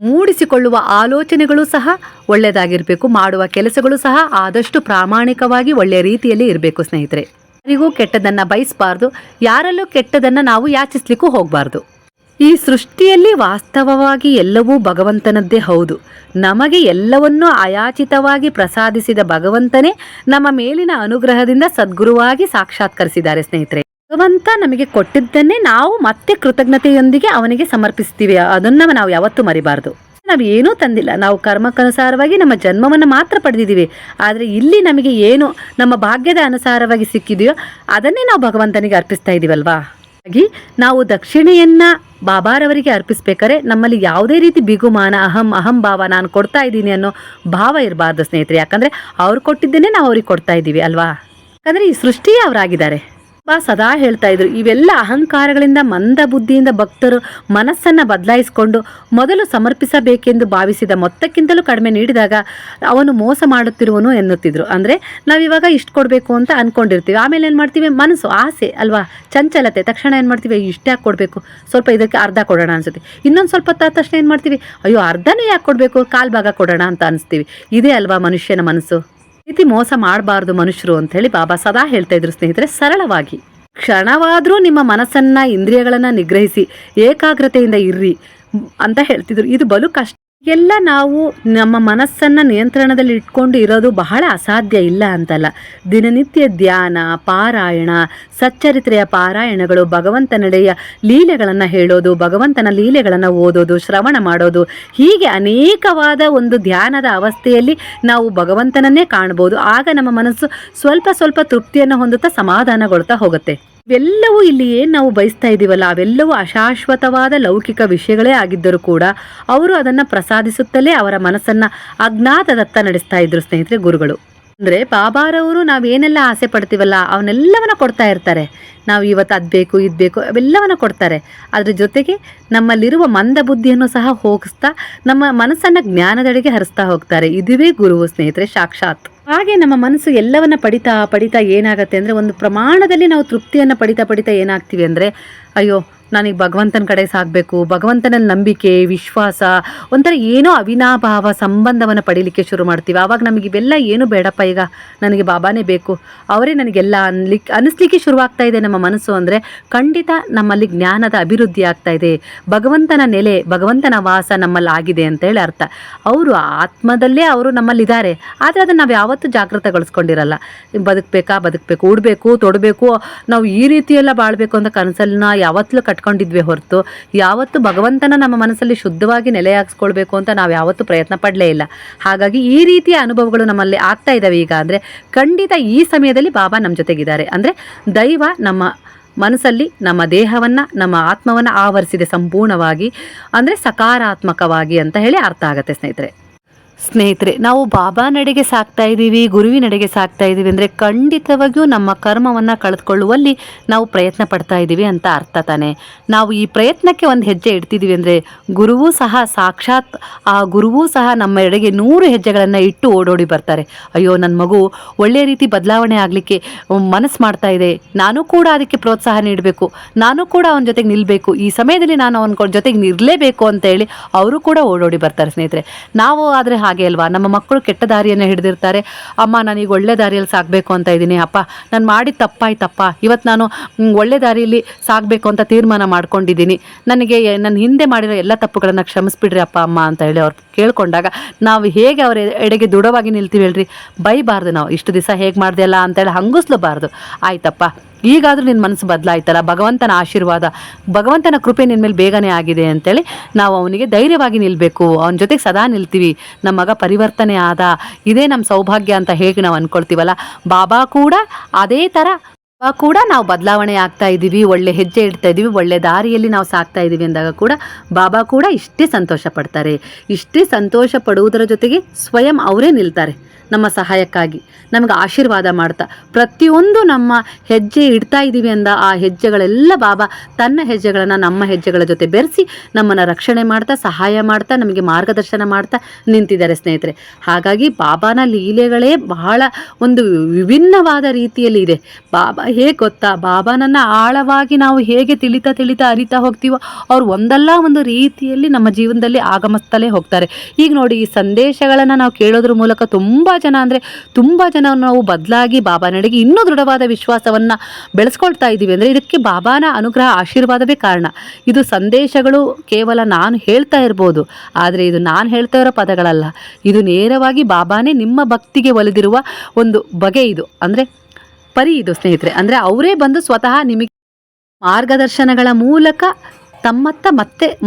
ಮೂಡಿಸಿಕೊಳ್ಳುವ ಆಲೋಚನೆಗಳು ಸಹ ಒಳ್ಳೆಯದಾಗಿರಬೇಕು, ಮಾಡುವ ಕೆಲಸಗಳು ಸಹ ಆದಷ್ಟು ಪ್ರಾಮಾಣಿಕವಾಗಿ ಒಳ್ಳೆಯ ರೀತಿಯಲ್ಲಿ ಇರಬೇಕು ಸ್ನೇಹಿತರೆ. ಯಾರಿಗೂ ಕೆಟ್ಟದನ್ನು ಬಯಸಬಾರ್ದು, ಯಾರಲ್ಲೂ ಕೆಟ್ಟದನ್ನು ನಾವು ಯಾಚಿಸ್ಲಿಕ್ಕೂ ಹೋಗಬಾರ್ದು. ಈ ಸೃಷ್ಟಿಯಲ್ಲಿ ವಾಸ್ತವವಾಗಿ ಎಲ್ಲವೂ ಭಗವಂತನದ್ದೇ ಹೌದು. ನಮಗೆ ಎಲ್ಲವನ್ನೂ ಅಯಾಚಿತವಾಗಿ ಪ್ರಸಾದಿಸಿದ ಭಗವಂತನೇ ನಮ್ಮ ಮೇಲಿನ ಅನುಗ್ರಹದಿಂದ ಸದ್ಗುರುವಾಗಿ ಸಾಕ್ಷಾತ್ಕರಿಸಿದ್ದಾರೆ ಸ್ನೇಹಿತರೆ. ಭಗವಂತ ನಮಗೆ ಕೊಟ್ಟಿದ್ದನ್ನೇ ನಾವು ಮತ್ತೆ ಕೃತಜ್ಞತೆಯೊಂದಿಗೆ ಅವನಿಗೆ ಸಮರ್ಪಿಸ್ತೀವಿ. ಅದನ್ನು ನಾವು ಯಾವತ್ತೂ ಮರಿಬಾರ್ದು. ನಾವು ಏನೂ ತಂದಿಲ್ಲ, ನಾವು ಕರ್ಮಕ್ಕನುಸಾರವಾಗಿ ನಮ್ಮ ಜನ್ಮವನ್ನು ಮಾತ್ರ ಪಡೆದಿದ್ದೀವಿ. ಆದರೆ ಇಲ್ಲಿ ನಮಗೆ ಏನು ನಮ್ಮ ಭಾಗ್ಯದ ಅನುಸಾರವಾಗಿ ಸಿಕ್ಕಿದೆಯೋ ಅದನ್ನೇ ನಾವು ಭಗವಂತನಿಗೆ ಅರ್ಪಿಸ್ತಾ ಇದ್ದೀವಲ್ವಾ. ಹಾಗಾಗಿ ನಾವು ದಕ್ಷಿಣೆಯನ್ನು ಬಾಬಾರವರಿಗೆ ಅರ್ಪಿಸ್ಬೇಕಾದ್ರೆ ನಮ್ಮಲ್ಲಿ ಯಾವುದೇ ರೀತಿ ಬಿಗುಮಾನ, ಅಹಂಭಾವ, ನಾನು ಕೊಡ್ತಾ ಇದ್ದೀನಿ ಅನ್ನೋ ಭಾವ ಇರಬಾರ್ದು ಸ್ನೇಹಿತರೆ. ಯಾಕಂದರೆ ಅವ್ರು ಕೊಟ್ಟಿದ್ದೇನೆ ನಾವು ಅವ್ರಿಗೆ ಕೊಡ್ತಾ ಇದ್ದೀವಿ ಅಲ್ವಾ. ಯಾಕಂದರೆ ಈ ಸೃಷ್ಟಿಯೇ ಅವರಾಗಿದ್ದಾರೆ. ಸದಾ ಹೇಳ್ತಾ ಇದ್ರು, ಇವೆಲ್ಲ ಅಹಂಕಾರಗಳಿಂದ ಮಂದ ಬುದ್ಧಿಯಿಂದ ಭಕ್ತರು ಮನಸ್ಸನ್ನು ಬದಲಾಯಿಸಿಕೊಂಡು ಮೊದಲು ಸಮರ್ಪಿಸಬೇಕೆಂದು ಭಾವಿಸಿದ ಮೊತ್ತಕ್ಕಿಂತಲೂ ಕಡಿಮೆ ನೀಡಿದಾಗ ಅವನು ಮೋಸ ಮಾಡುತ್ತಿರುವನು ಎನ್ನುತ್ತಿದ್ರು. ಅಂದರೆ ನಾವಿವಾಗ ಇಷ್ಟು ಕೊಡಬೇಕು ಅಂತ ಅಂದ್ಕೊಂಡಿರ್ತೀವಿ, ಆಮೇಲೆ ಏನು ಮಾಡ್ತೀವಿ, ಮನಸ್ಸು ಆಸೆ ಅಲ್ವಾ, ಚಂಚಲತೆ, ತಕ್ಷಣ ಏನು ಮಾಡ್ತೀವಿ, ಇಷ್ಟೇ ಯಾಕೆ ಕೊಡಬೇಕು, ಸ್ವಲ್ಪ ಇದಕ್ಕೆ ಅರ್ಧ ಕೊಡೋಣ ಅನ್ಸುತ್ತೆ. ಇನ್ನೊಂದು ಸ್ವಲ್ಪ ತಕ್ಷಣ ಏನು ಮಾಡ್ತೀವಿ, ಅಯ್ಯೋ ಅರ್ಧನೇ ಯಾಕೆ ಕೊಡಬೇಕು, ಕಾಲು ಭಾಗ ಕೊಡೋಣ ಅಂತ ಅನಿಸ್ತೀವಿ. ಇದೇ ಅಲ್ವಾ ಮನುಷ್ಯನ ಮನಸ್ಸು. ರೀತಿ ಮೋಸ ಮಾಡಬಾರ್ದು ಮನುಷ್ಯರು ಅಂತ ಹೇಳಿ ಬಾಬಾ ಸದಾ ಹೇಳ್ತಾ ಇದ್ರು ಸ್ನೇಹಿತರೆ. ಸರಳವಾಗಿ ಕ್ಷಣವಾದರೂ ನಿಮ್ಮ ಮನಸ್ಸನ್ನ ಇಂದ್ರಿಯಗಳನ್ನು ನಿಗ್ರಹಿಸಿ ಏಕಾಗ್ರತೆಯಿಂದ ಇರ್ರಿ ಅಂತ ಹೇಳ್ತಿದ್ರು. ಇದು ಬಲು ಕಷ್ಟ. ಎಲ್ಲ ನಾವು ನಮ್ಮ ಮನಸ್ಸನ್ನು ನಿಯಂತ್ರಣದಲ್ಲಿ ಇಟ್ಕೊಂಡು ಇರೋದು ಬಹಳ ಅಸಾಧ್ಯ ಇಲ್ಲ ಅಂತಲ್ಲ. ದಿನನಿತ್ಯ ಧ್ಯಾನ, ಪಾರಾಯಣ, ಸಚ್ಚರಿತ್ರೆಯ ಪಾರಾಯಣಗಳು, ಭಗವಂತನೆಡೆಯ ಲೀಲೆಗಳನ್ನು ಹೇಳೋದು, ಭಗವಂತನ ಲೀಲೆಗಳನ್ನು ಓದೋದು, ಶ್ರವಣ ಮಾಡೋದು, ಹೀಗೆ ಅನೇಕವಾದ ಒಂದು ಧ್ಯಾನದ ಅವಸ್ಥೆಯಲ್ಲಿ ನಾವು ಭಗವಂತನನ್ನೇ ಕಾಣ್ಬೋದು. ಆಗ ನಮ್ಮ ಮನಸ್ಸು ಸ್ವಲ್ಪ ಸ್ವಲ್ಪ ತೃಪ್ತಿಯನ್ನು ಹೊಂದುತ್ತಾ ಸಮಾಧಾನಗೊಳ್ತಾ ಹೋಗುತ್ತೆ. ಇವೆಲ್ಲವೂ ಇಲ್ಲಿ ಏನು ನಾವು ಬಯಸ್ತಾ ಇದ್ದೀವಲ್ಲ, ಅವೆಲ್ಲವೂ ಅಶಾಶ್ವತವಾದ ಲೌಕಿಕ ವಿಷಯಗಳೇ ಆಗಿದ್ದರೂ ಕೂಡ ಅವರು ಅದನ್ನು ಪ್ರಸಾದಿಸುತ್ತಲೇ ಅವರ ಮನಸ್ಸನ್ನು ಅಜ್ಞಾತದತ್ತ ನಡೆಸ್ತಾ ಇದ್ರು ಸ್ನೇಹಿತರೆ ಗುರುಗಳು. ಅಂದರೆ ಬಾಬಾರವರು ನಾವೇನೆಲ್ಲ ಆಸೆ ಪಡ್ತೀವಲ್ಲ ಅವನ್ನೆಲ್ಲವನ್ನ ಕೊಡ್ತಾ ಇರ್ತಾರೆ. ನಾವು ಇವತ್ತು ಅದು ಬೇಕು ಇದು ಬೇಕು ಅವೆಲ್ಲವನ್ನ ಕೊಡ್ತಾರೆ. ಅದ್ರ ಜೊತೆಗೆ ನಮ್ಮಲ್ಲಿರುವ ಮಂದ ಬುದ್ಧಿಯನ್ನು ಸಹ ಹೋಗಿಸ್ತಾ ನಮ್ಮ ಮನಸ್ಸನ್ನು ಜ್ಞಾನದೆಡೆಗೆ ಹರಿಸ್ತಾ ಹೋಗ್ತಾರೆ. ಇದುವೇ ಗುರುವು ಸ್ನೇಹಿತರೆ ಸಾಕ್ಷಾತ್. ಹಾಗೆ ನಮ್ಮ ಮನಸ್ಸು ಎಲ್ಲವನ್ನ ಪಡಿತಾ ಪಡಿತಾ ಏನಾಗುತ್ತೆ ಅಂದರೆ, ಒಂದು ಪ್ರಮಾಣದಲ್ಲಿ ನಾವು ತೃಪ್ತಿಯನ್ನು ಪಡಿತಾ ಪಡಿತಾ ಏನಾಗ್ತೀವಿ ಅಂದರೆ, ಅಯ್ಯೋ ನನಗೆ ಭಗವಂತನ ಕಡೆ ಸಾಗಬೇಕು, ಭಗವಂತನಲ್ಲಿ ನಂಬಿಕೆ, ವಿಶ್ವಾಸ, ಒಂಥರ ಏನೋ ಅವಿನಾಭಾವ ಸಂಬಂಧವನ್ನು ಪಡೀಲಿಕ್ಕೆ ಶುರು ಮಾಡ್ತೀವಿ. ಆವಾಗ ನಮಗೆ ಇವೆಲ್ಲ ಏನು ಬೇಡಪ್ಪ, ಈಗ ನನಗೆ ಬಾಬಾನೇ ಬೇಕು, ಅವರೇ ನನಗೆಲ್ಲ ಅನ್ನಿಸ್ಲಿಕ್ಕೆ ಶುರುವಾಗ್ತಾ ಇದೆ ನಮ್ಮ ಮನಸ್ಸು. ಅಂದರೆ ಖಂಡಿತ ನಮ್ಮಲ್ಲಿ ಜ್ಞಾನದ ಅಭಿವೃದ್ಧಿ ಆಗ್ತಾ ಇದೆ, ಭಗವಂತನ ನೆಲೆ, ಭಗವಂತನ ವಾಸ ನಮ್ಮಲ್ಲಿ ಆಗಿದೆ ಅಂತೇಳಿ ಅರ್ಥ. ಅವರು ಆತ್ಮದಲ್ಲೇ ಅವರು ನಮ್ಮಲ್ಲಿದ್ದಾರೆ, ಆದರೆ ಅದನ್ನು ನಾವು ಯಾವತ್ತೂ ಜಾಗೃತಗೊಳಿಸ್ಕೊಂಡಿರಲ್ಲ. ಬದುಕಬೇಕು, ಉಡಬೇಕು, ತೊಡಬೇಕು, ನಾವು ಈ ರೀತಿಯೆಲ್ಲ ಬಾಳಬೇಕು ಅಂತ ಕನಸನ್ನ ಯಾವತ್ತೂ ಕಟ್ಕೊಂಡಿದ್ವಿ ಹೊರತು ಯಾವತ್ತು ಭಗವಂತನ ನಮ್ಮ ಮನಸ್ಸಲ್ಲಿ ಶುದ್ಧವಾಗಿ ನೆಲೆಯಾಗಿಸ್ಕೊಳ್ಬೇಕು ಅಂತ ನಾವು ಯಾವತ್ತೂ ಪ್ರಯತ್ನ ಪಡಲೇ ಇಲ್ಲ. ಹಾಗಾಗಿ ಈ ರೀತಿಯ ಅನುಭವಗಳು ನಮ್ಮಲ್ಲಿ ಆಗ್ತಾ ಇದ್ದಾವೆ ಈಗ. ಅಂದರೆ ಖಂಡಿತ ಈ ಸಮಯದಲ್ಲಿ ಬಾಬಾ ನಮ್ಮ ಜೊತೆಗಿದ್ದಾರೆ. ಅಂದರೆ ದೈವ ನಮ್ಮ ಮನಸ್ಸಲ್ಲಿ ನಮ್ಮ ದೇಹವನ್ನು, ನಮ್ಮ ಆತ್ಮವನ್ನು ಆವರಿಸಿದೆ ಸಂಪೂರ್ಣವಾಗಿ, ಅಂದರೆ ಸಕಾರಾತ್ಮಕವಾಗಿ ಅಂತ ಹೇಳಿ ಅರ್ಥ ಆಗುತ್ತೆ ಸ್ನೇಹಿತರೆ. ನಾವು ಬಾಬಾ ನಡೆಗೆ ಸಾಕ್ತಾ ಇದ್ದೀವಿ, ಗುರುವಿನೆಡೆಗೆ ಸಾಕ್ತಾ ಇದ್ದೀವಿ ಅಂದರೆ ಖಂಡಿತವಾಗಿಯೂ ನಮ್ಮ ಕರ್ಮವನ್ನು ಕಳೆದುಕೊಳ್ಳುವಲ್ಲಿ ನಾವು ಪ್ರಯತ್ನ ಪಡ್ತಾ ಇದ್ದೀವಿ ಅಂತ ಅರ್ಥ ತಾನೆ. ನಾವು ಈ ಪ್ರಯತ್ನಕ್ಕೆ ಒಂದು ಹೆಜ್ಜೆ ಇಡ್ತಿದ್ದೀವಿ ಅಂದರೆ ಗುರುವೂ ಸಹ ಸಾಕ್ಷಾತ್ ಆ ಗುರುವೂ ಸಹ ನಮ್ಮ ಎಡೆಗೆ 100 ಹೆಜ್ಜೆಗಳನ್ನು ಇಟ್ಟು ಓಡೋಡಿ ಬರ್ತಾರೆ. ಅಯ್ಯೋ ನನ್ನ ಮಗು ಒಳ್ಳೆಯ ರೀತಿ ಬದಲಾವಣೆ ಆಗಲಿಕ್ಕೆ ಮನಸ್ಸು ಮಾಡ್ತಾ ಇದೆ, ನಾನು ಕೂಡ ಅದಕ್ಕೆ ಪ್ರೋತ್ಸಾಹ ನೀಡಬೇಕು, ನಾನು ಕೂಡ ಅವನ ಜೊತೆಗೆ ನಿಲ್ಲಬೇಕು, ಈ ಸಮಯದಲ್ಲಿ ನಾನು ಅವನ ಜೊತೆಗೆ ನಿಲ್ಲಲೇಬೇಕು ಅಂತೇಳಿ ಅವರು ಕೂಡ ಓಡೋಡಿ ಬರ್ತಾರೆ ಸ್ನೇಹಿತರೆ. ನಾವು ಆದರೆ ಹಾಗೆ ಅಲ್ವಾ, ನಮ್ಮ ಮಕ್ಕಳು ಕೆಟ್ಟ ದಾರಿಯನ್ನು ಹಿಡಿದಿರ್ತಾರೆ. ಅಮ್ಮ ನಾನೀಗ ಒಳ್ಳೆ ದಾರಿಯಲ್ಲಿ ಸಾಗಬೇಕು ಅಂತ ಇದ್ದೀನಿ, ಅಪ್ಪ ನಾನು ಮಾಡಿದ ತಪ್ಪಾಯ್ತಪ್ಪ, ಇವತ್ತು ನಾನು ಒಳ್ಳೆ ದಾರಿಯಲ್ಲಿ ಸಾಗಬೇಕು ಅಂತ ತೀರ್ಮಾನ ಮಾಡ್ಕೊಂಡಿದ್ದೀನಿ, ನನಗೆ ನನ್ನ ಹಿಂದೆ ಮಾಡಿರೋ ಎಲ್ಲ ತಪ್ಪುಗಳನ್ನು ಕ್ಷಮಿಸ್ಬಿಡ್ರಿ ಅಪ್ಪ ಅಮ್ಮ ಅಂತ ಹೇಳಿ ಅವ್ರು ಕೇಳ್ಕೊಂಡಾಗ ನಾವು ಹೇಗೆ ಅವರ ಎಡೆಗೆ ದೃಢವಾಗಿ ನಿಲ್ತೀವಿ ಹೇಳ್ರಿ. ಬೈಬಾರ್ದು, ನಾವು ಇಷ್ಟು ದಿವಸ ಹೇಗೆ ಮಾಡ್ದೆ ಅಲ್ಲ ಅಂತೇಳಿ ಹಂಗಿಸ್ಲಬಾರ್ದು. ಆಯ್ತಪ್ಪ ಈಗಾದರೂ ನಿನ್ನ ಮನಸ್ಸು ಬದಲಾಯ್ತಲ್ಲ, ಭಗವಂತನ ಆಶೀರ್ವಾದ, ಭಗವಂತನ ಕೃಪೆ ನಿನ್ನ ಮೇಲೆ ಬೇಗನೆ ಆಗಿದೆ ಅಂತೇಳಿ ನಾವು ಅವನಿಗೆ ಧೈರ್ಯವಾಗಿ ನಿಲ್ಲಬೇಕು. ಅವನ ಜೊತೆಗೆ ಸದಾ ನಿಲ್ತೀವಿ. ನಮ್ಮ ಮಗ ಪರಿವರ್ತನೆ ಆದ, ಇದೇ ನಮ್ಮ ಸೌಭಾಗ್ಯ ಅಂತ ಹೇಗೆ ನಾವು ಅಂದ್ಕೊಳ್ತೀವಲ್ಲ, ಬಾಬಾ ಕೂಡ ಅದೇ ಥರ ಕೂಡ ನಾವು ಬದಲಾವಣೆ ಆಗ್ತಾ ಇದ್ದೀವಿ, ಒಳ್ಳೆ ಹೆಜ್ಜೆ ಇಡ್ತಾ ಇದ್ದೀವಿ, ಒಳ್ಳೆ ದಾರಿಯಲ್ಲಿ ನಾವು ಸಾಕ್ತಾ ಇದ್ದೀವಿ ಅಂದಾಗ ಕೂಡ ಬಾಬಾ ಕೂಡ ಇಷ್ಟೇ ಸಂತೋಷ ಪಡ್ತಾರೆ. ಇಷ್ಟೇ ಸಂತೋಷ ಪಡುವುದರ ಜೊತೆಗೆ ಸ್ವಯಂ ಅವರೇ ನಿಲ್ತಾರೆ ನಮ್ಮ ಸಹಾಯಕ್ಕಾಗಿ, ನಮಗೆ ಆಶೀರ್ವಾದ ಮಾಡ್ತಾ. ಪ್ರತಿಯೊಂದು ನಮ್ಮ ಹೆಜ್ಜೆ ಇಡ್ತಾ ಇದ್ದೀವಿ ಅಂದ ಆ ಹೆಜ್ಜೆಗಳೆಲ್ಲ ಬಾಬಾ ತನ್ನ ಹೆಜ್ಜೆಗಳನ್ನು ನಮ್ಮ ಹೆಜ್ಜೆಗಳ ಜೊತೆ ಬೆರೆಸಿ ನಮ್ಮನ್ನು ರಕ್ಷಣೆ ಮಾಡ್ತಾ, ಸಹಾಯ ಮಾಡ್ತಾ, ನಮಗೆ ಮಾರ್ಗದರ್ಶನ ಮಾಡ್ತಾ ನಿಂತಿದ್ದಾರೆ ಸ್ನೇಹಿತರೆ. ಹಾಗಾಗಿ ಬಾಬಾನ ಲೀಲೆಗಳೇ ಬಹಳ ಒಂದು ವಿಭಿನ್ನವಾದ ರೀತಿಯಲ್ಲಿ ಇದೆ. ಬಾಬಾ ಹೇಗೆ ಗೊತ್ತಾ, ಬಾಬಾನನ್ನು ಆಳವಾಗಿ ನಾವು ಹೇಗೆ ತಿಳಿತಾ ಅರಿತಾ ಹೋಗ್ತೀವೋ ಅವ್ರು ಒಂದಲ್ಲ ಒಂದು ರೀತಿಯಲ್ಲಿ ನಮ್ಮ ಜೀವನದಲ್ಲಿ ಆಗಮಿಸ್ತಲೇ ಹೋಗ್ತಾರೆ. ಈಗ ನೋಡಿ, ಈ ಸಂದೇಶಗಳನ್ನು ನಾವು ಕೇಳೋದ್ರ ಮೂಲಕ ತುಂಬ ಜನ ನಾವು ಬದಲಾಗಿ ಬಾಬಾ ನಡೆಗೆ ಇನ್ನೂ ದೃಢವಾದ ವಿಶ್ವಾಸವನ್ನು ಬೆಳೆಸ್ಕೊಳ್ತಾ ಇದ್ದೀವಿ. ಅಂದರೆ ಇದಕ್ಕೆ ಬಾಬಾನ ಅನುಗ್ರಹ, ಆಶೀರ್ವಾದವೇ ಕಾರಣ. ಇದು ಸಂದೇಶಗಳು ಕೇವಲ ನಾನು ಹೇಳ್ತಾ ಇರ್ಬೋದು, ಆದರೆ ಇದು ನಾನು ಹೇಳ್ತಾ ಇರೋ ಪದಗಳಲ್ಲ, ಇದು ನೇರವಾಗಿ ಬಾಬಾನೇ ನಿಮ್ಮ ಭಕ್ತಿಗೆ ಒಲಿದಿರುವ ಒಂದು ಬಗೆ. ಇದು ಅಂದರೆ ಪರಿ ಇದು ಸ್ನೇಹಿತರೆ. ಅಂದರೆ ಅವರೇ ಬಂದು ಸ್ವತಃ ನಿಮಗೆ ಮಾರ್ಗದರ್ಶನಗಳ ಮೂಲಕ ತಮ್ಮತ್ತ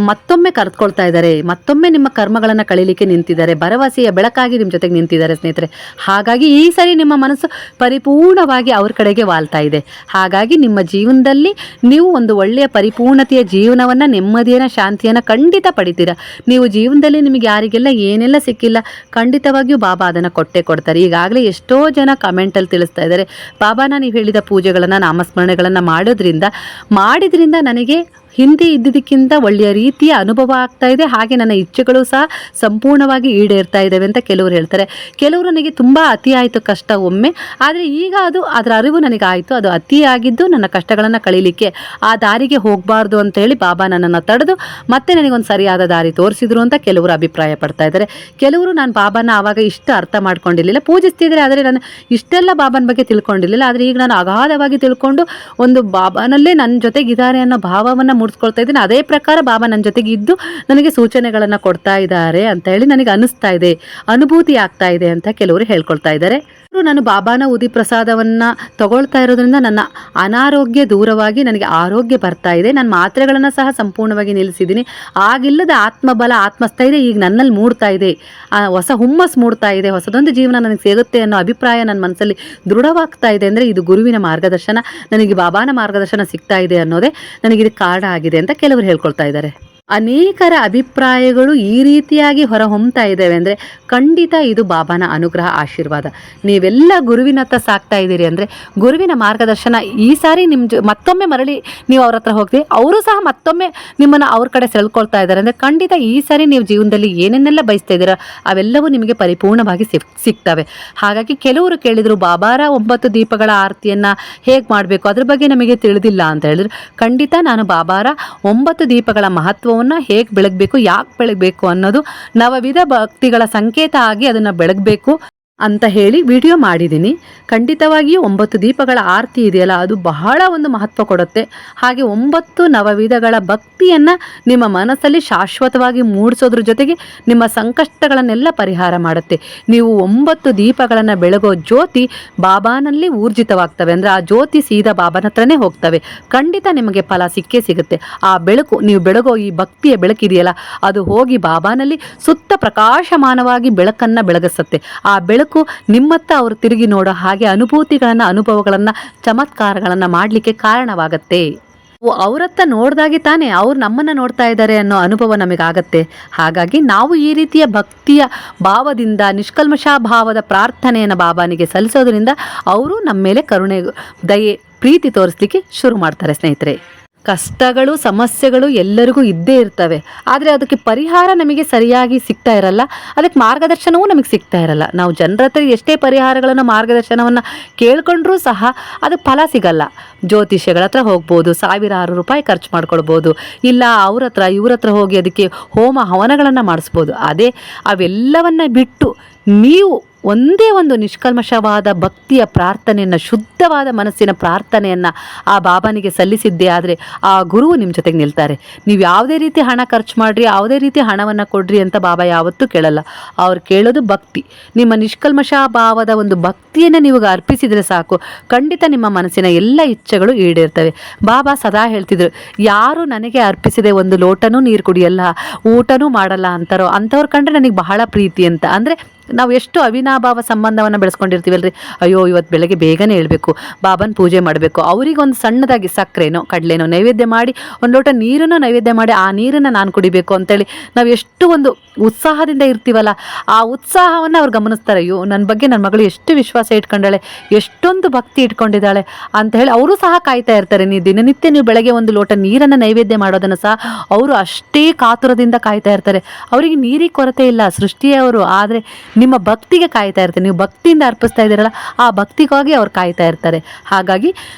ಮತ್ತೊಮ್ಮೆ ಕರೆದುಕೊಳ್ತಾ ಇದ್ದಾರೆ, ಮತ್ತೊಮ್ಮೆ ನಿಮ್ಮ ಕರ್ಮಗಳನ್ನು ಕಳೀಲಿಕ್ಕೆ ನಿಂತಿದ್ದಾರೆ, ಭರವಸೆಯ ಬೆಳಕಾಗಿ ನಿಮ್ಮ ಜೊತೆಗೆ ನಿಂತಿದ್ದಾರೆ ಸ್ನೇಹಿತರೆ. ಹಾಗಾಗಿ ಈ ಸರಿ ನಿಮ್ಮ ಮನಸ್ಸು ಪರಿಪೂರ್ಣವಾಗಿ ಅವ್ರ ಕಡೆಗೆ ವಾಲ್ತಾ ಇದೆ. ಹಾಗಾಗಿ ನಿಮ್ಮ ಜೀವನದಲ್ಲಿ ನೀವು ಒಂದು ಒಳ್ಳೆಯ ಪರಿಪೂರ್ಣತೆಯ ಜೀವನವನ್ನು, ನೆಮ್ಮದಿಯನ್ನು, ಶಾಂತಿಯನ್ನು ಖಂಡಿತ ಪಡಿತೀರ. ನೀವು ಜೀವನದಲ್ಲಿ ನಿಮಗೆ ಯಾರಿಗೆಲ್ಲ ಏನೆಲ್ಲ ಸಿಕ್ಕಿಲ್ಲ, ಖಂಡಿತವಾಗಿಯೂ ಬಾಬಾ ಅದನ್ನು ಕೊಟ್ಟೇ ಕೊಡ್ತಾರೆ. ಈಗಾಗಲೇ ಎಷ್ಟೋ ಜನ ಕಮೆಂಟಲ್ಲಿ ತಿಳಿಸ್ತಾ ಇದ್ದಾರೆ, ಬಾಬಾನ ನೀವು ಹೇಳಿದ ಪೂಜೆಗಳನ್ನು, ನಾಮಸ್ಮರಣೆಗಳನ್ನು ಮಾಡಿದ್ರಿಂದ ನನಗೆ ಹಿಂದೆ ಇದ್ದಿದ್ದಕ್ಕಿಂತ ಒಳ್ಳೆಯ ರೀತಿಯ ಅನುಭವ ಆಗ್ತಾ ಇದೆ, ಹಾಗೆ ನನ್ನ ಇಚ್ಛೆಗಳು ಸಹ ಸಂಪೂರ್ಣವಾಗಿ ಈಡೇರ್ತಾ ಇದ್ದಾವೆ ಅಂತ ಕೆಲವರು ಹೇಳ್ತಾರೆ. ಕೆಲವರು ನನಗೆ ತುಂಬ ಅತಿ ಆಯಿತು ಕಷ್ಟ ಒಮ್ಮೆ, ಆದರೆ ಈಗ ಅದರ ಅರಿವು ನನಗಾಯಿತು, ಅದು ಅತಿಯಾಗಿದ್ದು ನನ್ನ ಕಷ್ಟಗಳನ್ನು ಕಳೀಲಿಕ್ಕೆ ಆ ದಾರಿಗೆ ಹೋಗಬಾರ್ದು ಅಂತ ಹೇಳಿ ಬಾಬಾ ನನ್ನನ್ನು ತಡೆದು ಮತ್ತೆ ನನಗೊಂದು ಸರಿಯಾದ ದಾರಿ ತೋರಿಸಿದ್ರು ಅಂತ ಕೆಲವರು ಅಭಿಪ್ರಾಯ ಪಡ್ತಾ ಇದ್ದಾರೆ. ಕೆಲವರು ನಾನು ಬಾಬಾನ ಆವಾಗ ಇಷ್ಟು ಅರ್ಥ ಮಾಡ್ಕೊಂಡಿರಲಿಲ್ಲ, ಪೂಜಿಸ್ತಿದ್ರೆ, ಆದರೆ ನಾನು ಇಷ್ಟೆಲ್ಲ ಬಾಬಾನ ಬಗ್ಗೆ ತಿಳ್ಕೊಂಡಿರಲಿಲ್ಲ, ಆದರೆ ಈಗ ನಾನು ಅಗಾಧವಾಗಿ ತಿಳ್ಕೊಂಡು ಒಂದು ಬಾಬಾನಲ್ಲೇ ನನ್ನ ಜೊತೆಗಿದ್ದಾರೆ ಅನ್ನೋ ಭಾವವನ್ನು ಮೂಡಿಸ್ಕೊಳ್ತಾ ಇದ್ದೀನಿ, ಅದೇ ಪ್ರಕಾರ ಬಾಬಾ ನನ್ನ ಜೊತೆಗೆ ಇದ್ದು ನನಗೆ ಸೂಚನೆಗಳನ್ನು ಕೊಡ್ತಾ ಇದ್ದಾರೆ ಅಂತ ಹೇಳಿ ನನಗೆ ಅನಿಸ್ತಾ ಇದೆ, ಅನುಭೂತಿ ಆಗ್ತಾ ಇದೆ ಅಂತ ಕೆಲವರು ಹೇಳ್ಕೊಳ್ತಾ ಇದ್ದಾರೆ. ನಾನು ಬಾಬಾನ ಉದಿ ಪ್ರಸಾದವನ್ನ ತಗೊಳ್ತಾ ಇರೋದ್ರಿಂದ ನನ್ನ ಅನಾರೋಗ್ಯ ದೂರವಾಗಿ ನನಗೆ ಆರೋಗ್ಯ ಬರ್ತಾ ಇದೆ. ನಾನು ಮಾತ್ರೆಗಳನ್ನು ಸಹ ಸಂಪೂರ್ಣವಾಗಿ ನಿಲ್ಲಿಸಿದ್ದೀನಿ. ಆಗಿಲ್ಲದ ಆತ್ಮಬಲ, ಆತ್ಮಸ್ಥೈರ್ಯ ಈಗ ನನ್ನಲ್ಲಿ ಮೂಡ್ತಾ ಇದೆ, ಹೊಸ ಹುಮ್ಮಸ್ ಮೂಡ್ತಾ ಇದೆ, ಹೊಸದೊಂದು ಜೀವನ ನನಗೆ ಸಿಗುತ್ತೆ ಅನ್ನೋ ಅಭಿಪ್ರಾಯ ನನ್ನ ಮನಸ್ಸಲ್ಲಿ ದೃಢವಾಗ್ತಾ ಇದೆ. ಅಂದರೆ ಇದು ಗುರುವಿನ ಮಾರ್ಗದರ್ಶನ, ನನಗೆ ಬಾಬಾನ ಮಾರ್ಗದರ್ಶನ ಸಿಗ್ತಾ ಇದೆ ಅನ್ನೋದೇ ನನಗಿದಕ್ಕೆ ಕಾರಣ ಆಗಿದೆ ಅಂತ ಕೆಲವರು ಹೇಳ್ಕೊಳ್ತಾ ಇದ್ದಾರೆ. ಅನೇಕರ ಅಭಿಪ್ರಾಯಗಳು ಈ ರೀತಿಯಾಗಿ ಹೊರಹೊಮ್ತಾ ಇದ್ದಾವೆ ಅಂದರೆ ಖಂಡಿತ ಇದು ಬಾಬಾನ ಅನುಗ್ರಹ, ಆಶೀರ್ವಾದ. ನೀವೆಲ್ಲ ಗುರುವಿನತ್ತ ಸಾಕ್ತಾ ಇದ್ದೀರಿ ಅಂದರೆ ಗುರುವಿನ ಮಾರ್ಗದರ್ಶನ ಈ ಸಾರಿ ಮತ್ತೊಮ್ಮೆ ಮರಳಿ ನೀವು ಅವ್ರ ಹತ್ರ ಹೋಗ್ತೀವಿ, ಅವರು ಸಹ ಮತ್ತೊಮ್ಮೆ ನಿಮ್ಮನ್ನು ಅವ್ರ ಕಡೆ ಸೆಳ್ಕೊಳ್ತಾ ಇದ್ದಾರೆ ಅಂದರೆ ಖಂಡಿತ ಈ ಸಾರಿ ನೀವು ಜೀವನದಲ್ಲಿ ಏನೇನೆಲ್ಲ ಬಯಸ್ತಾ ಇದ್ದೀರಾ ಅವೆಲ್ಲವೂ ನಿಮಗೆ ಪರಿಪೂರ್ಣವಾಗಿ ಸಿಗ್ತವೆ. ಹಾಗಾಗಿ ಕೆಲವರು ಕೇಳಿದರು, ಬಾಬಾರ 9 ದೀಪಗಳ ಆರತಿಯನ್ನು ಹೇಗೆ ಮಾಡಬೇಕು ಅದ್ರ ಬಗ್ಗೆ ನಮಗೆ ತಿಳಿದಿಲ್ಲ ಅಂತ ಹೇಳಿದ್ರು. ಖಂಡಿತ ನಾನು ಬಾಬಾರ 9 ದೀಪಗಳ ಮಹತ್ವ ಹೇಗೆ ಬೆಳಗಬೇಕು, ಯಾಕೆ ಬೆಳಗಬೇಕು ಅನ್ನೋದು ನವವಿಧ ಭಕ್ತಿಗಳ ಸಂಕೇತ ಆಗಿ ಅದನ್ನು ಬೆಳಗಬೇಕು ಅಂತ ಹೇಳಿ ವಿಡಿಯೋ ಮಾಡಿದ್ದೀನಿ. ಖಂಡಿತವಾಗಿಯೂ 9 ದೀಪಗಳ ಆರತಿ ಇದೆಯಲ್ಲ ಅದು ಬಹಳ ಒಂದು ಮಹತ್ವ ಕೊಡುತ್ತೆ. ಹಾಗೆ 9 ನವವಿಧಗಳ ಭಕ್ತಿಯನ್ನು ನಿಮ್ಮ ಮನಸ್ಸಲ್ಲಿ ಶಾಶ್ವತವಾಗಿ ಮೂಡಿಸೋದ್ರ ಜೊತೆಗೆ ನಿಮ್ಮ ಸಂಕಷ್ಟಗಳನ್ನೆಲ್ಲ ಪರಿಹಾರ ಮಾಡುತ್ತೆ. ನೀವು 9 ದೀಪಗಳನ್ನು ಬೆಳಗೋ ಜ್ಯೋತಿ ಬಾಬಾನಲ್ಲಿ ಊರ್ಜಿತವಾಗ್ತವೆ ಅಂದರೆ ಆ ಜ್ಯೋತಿ ಸೀದಾ ಬಾಬಾನ ಹತ್ರನೇ ಹೋಗ್ತವೆ. ಖಂಡಿತ ನಿಮಗೆ ಫಲ ಸಿಕ್ಕೇ ಸಿಗುತ್ತೆ. ಆ ಬೆಳಕು, ನೀವು ಬೆಳಗೋ ಈ ಭಕ್ತಿಯ ಬೆಳಕಿದೆಯಲ್ಲ ಅದು ಹೋಗಿ ಬಾಬಾನಲ್ಲಿ ಸುತ್ತ ಪ್ರಕಾಶಮಾನವಾಗಿ ಬೆಳಕನ್ನು ಬೆಳಗಿಸುತ್ತೆ. ಆ ಬೆಳಕು ನಿಮ್ಮತ್ತ ಅವರು ತಿರುಗಿ ನೋಡೋ ಹಾಗೆ ಅನುಭೂತಿಗಳನ್ನು, ಅನುಭವಗಳನ್ನು, ಚಮತ್ಕಾರಗಳನ್ನು ಮಾಡಲಿಕ್ಕೆ ಕಾರಣವಾಗತ್ತೆ. ಅವರತ್ತ ನೋಡ್ದಾಗೆ ತಾನೇ ಅವ್ರು ನಮ್ಮನ್ನು ನೋಡ್ತಾ ಇದ್ದಾರೆ ಅನ್ನೋ ಅನುಭವ ನಮಗಾಗತ್ತೆ. ಹಾಗಾಗಿ ನಾವು ಈ ರೀತಿಯ ಭಕ್ತಿಯ ಭಾವದಿಂದ, ನಿಷ್ಕಲ್ಮಷ ಭಾವದ ಪ್ರಾರ್ಥನೆಯನ್ನು ಬಾಬಾನಿಗೆ ಸಲ್ಲಿಸೋದ್ರಿಂದ ಅವರು ನಮ್ಮ ಮೇಲೆ ಕರುಣೆ, ದಯೆ, ಪ್ರೀತಿ ತೋರಿಸ್ಲಿಕ್ಕೆ ಶುರು ಮಾಡ್ತಾರೆ. ಸ್ನೇಹಿತರೆ, ಕಷ್ಟಗಳು, ಸಮಸ್ಯೆಗಳು ಎಲ್ಲರಿಗೂ ಇದ್ದೇ ಇರ್ತವೆ. ಆದರೆ ಅದಕ್ಕೆ ಪರಿಹಾರ ನಮಗೆ ಸರಿಯಾಗಿ ಸಿಗ್ತಾ ಇರಲ್ಲ, ಅದಕ್ಕೆ ಮಾರ್ಗದರ್ಶನವೂ ನಮಗೆ ಸಿಗ್ತಾ ಇರಲ್ಲ. ನಾವು ಜನರ ಹತ್ರ ಎಷ್ಟೇ ಪರಿಹಾರಗಳನ್ನು, ಮಾರ್ಗದರ್ಶನವನ್ನು ಕೇಳ್ಕೊಂಡ್ರೂ ಸಹ ಅದಕ್ಕೆ ಫಲ ಸಿಗಲ್ಲ. ಜ್ಯೋತಿಷ್ಯಗಳ ಹತ್ರ ಹೋಗ್ಬೋದು, ಸಾವಿರಾರು ರೂಪಾಯಿ ಖರ್ಚು ಮಾಡ್ಕೊಳ್ಬೋದು, ಇಲ್ಲ ಅವ್ರ ಹತ್ರ ಇವ್ರ ಹತ್ರ ಹೋಗಿ ಅದಕ್ಕೆ ಹೋಮ ಹವನಗಳನ್ನು ಮಾಡಿಸ್ಬೋದು. ಅವೆಲ್ಲವನ್ನ ಬಿಟ್ಟು ನೀವು ಒಂದೇ ಒಂದು ನಿಷ್ಕಲ್ಮಷವಾದ ಭಕ್ತಿಯ ಪ್ರಾರ್ಥನೆಯನ್ನು, ಶುದ್ಧವಾದ ಮನಸ್ಸಿನ ಪ್ರಾರ್ಥನೆಯನ್ನು ಆ ಬಾಬಾನಿಗೆ ಸಲ್ಲಿಸಿದ್ದೇ ಆದರೆ ಆ ಗುರುವು ನಿಮ್ಮ ಜೊತೆಗೆ ನಿಲ್ತಾರೆ. ನೀವು ಯಾವುದೇ ರೀತಿ ಹಣ ಖರ್ಚು ಮಾಡಿರಿ, ಯಾವುದೇ ರೀತಿ ಹಣವನ್ನು ಕೊಡ್ರಿ ಅಂತ ಬಾಬಾ ಯಾವತ್ತೂ ಕೇಳಲ್ಲ. ಅವ್ರು ಕೇಳೋದು ಭಕ್ತಿ. ನಿಮ್ಮ ನಿಷ್ಕಲ್ಮಷ ಭಾವದ ಒಂದು ಭಕ್ತಿಯನ್ನು ನೀವು ಅರ್ಪಿಸಿದರೆ ಸಾಕು, ಖಂಡಿತ ನಿಮ್ಮ ಮನಸ್ಸಿನ ಎಲ್ಲ ಇಚ್ಛೆಗಳು ಈಡೇರ್ತವೆ. ಬಾಬಾ ಸದಾ ಹೇಳ್ತಿದ್ರು, ಯಾರು ನನಗೆ ಅರ್ಪಿಸಿದೆ ಒಂದು ಲೋಟನೂ ನೀರು ಕುಡಿಯಲ್ಲ, ಊಟನೂ ಮಾಡಲ್ಲ ಅಂತಾರೋ ಅಂಥವ್ರು ಕಂಡ್ರೆ ನನಗೆ ಬಹಳ ಪ್ರೀತಿ ಅಂತ. ಅಂದರೆ ನಾವು ಎಷ್ಟು ಅವಿನಾಭಾವ ಸಂಬಂಧವನ್ನು ಬೆಳೆಸ್ಕೊಂಡಿರ್ತೀವಲ್ರಿ. ಅಯ್ಯೋ ಇವತ್ತು ಬೆಳಗ್ಗೆ ಬೇಗನೆ ಹೇಳ್ಬೇಕು, ಬಾಬನ ಪೂಜೆ ಮಾಡಬೇಕು, ಅವರಿಗೊಂದು ಸಣ್ಣದಾಗಿ ಸಕ್ಕರೆನೋ ಕಡಲೆನೋ ನೈವೇದ್ಯ ಮಾಡಿ, ಒಂದು ಲೋಟ ನೀರನ್ನು ನೈವೇದ್ಯ ಮಾಡಿ ಆ ನೀರನ್ನು ನಾನು ಕುಡಿಬೇಕು ಅಂತೇಳಿ ನಾವು ಎಷ್ಟು ಒಂದು ಉತ್ಸಾಹದಿಂದ ಇರ್ತೀವಲ್ಲ, ಆ ಉತ್ಸಾಹವನ್ನು ಅವ್ರು ಗಮನಿಸ್ತಾರೆ. ಅಯ್ಯೋ ನನ್ನ ಬಗ್ಗೆ ನನ್ನ ಮಗಳು ಎಷ್ಟು ವಿಶ್ವಾಸ ಇಟ್ಕೊಂಡಾಳೆ, ಎಷ್ಟೊಂದು ಭಕ್ತಿ ಇಟ್ಕೊಂಡಿದ್ದಾಳೆ ಅಂತ ಹೇಳಿ ಅವರು ಸಹ ಕಾಯ್ತಾ ಇರ್ತಾರೆ. ದಿನನಿತ್ಯ ನೀವು ಬೆಳಗ್ಗೆ ಒಂದು ಲೋಟ ನೀರನ್ನು ನೈವೇದ್ಯ ಮಾಡೋದನ್ನು ಸಹ ಅವರು ಅಷ್ಟೇ ಕಾತುರದಿಂದ ಕಾಯ್ತಾ ಇರ್ತಾರೆ. ಅವರಿಗೆ ನೀರಿಗೆ ಕೊರತೆ ಇಲ್ಲ, ಸೃಷ್ಟಿಯವರು. ಆದರೆ ನಿಮ್ಮ ಭಕ್ತಿಗೆ ಕಾಯ್ತಾ ಇರ್ತಾರೆ. ನೀವು ಭಕ್ತಿಯಿಂದ ಅರ್ಪಿಸ್ತಾ ಇದ್ದೀರಲ್ಲ, ಆ ಭಕ್ತಿಗಾಗಿ ಅವ್ರು ಕಾಯ್ತಾ ಇರ್ತಾರೆ. ಹಾಗಾಗಿ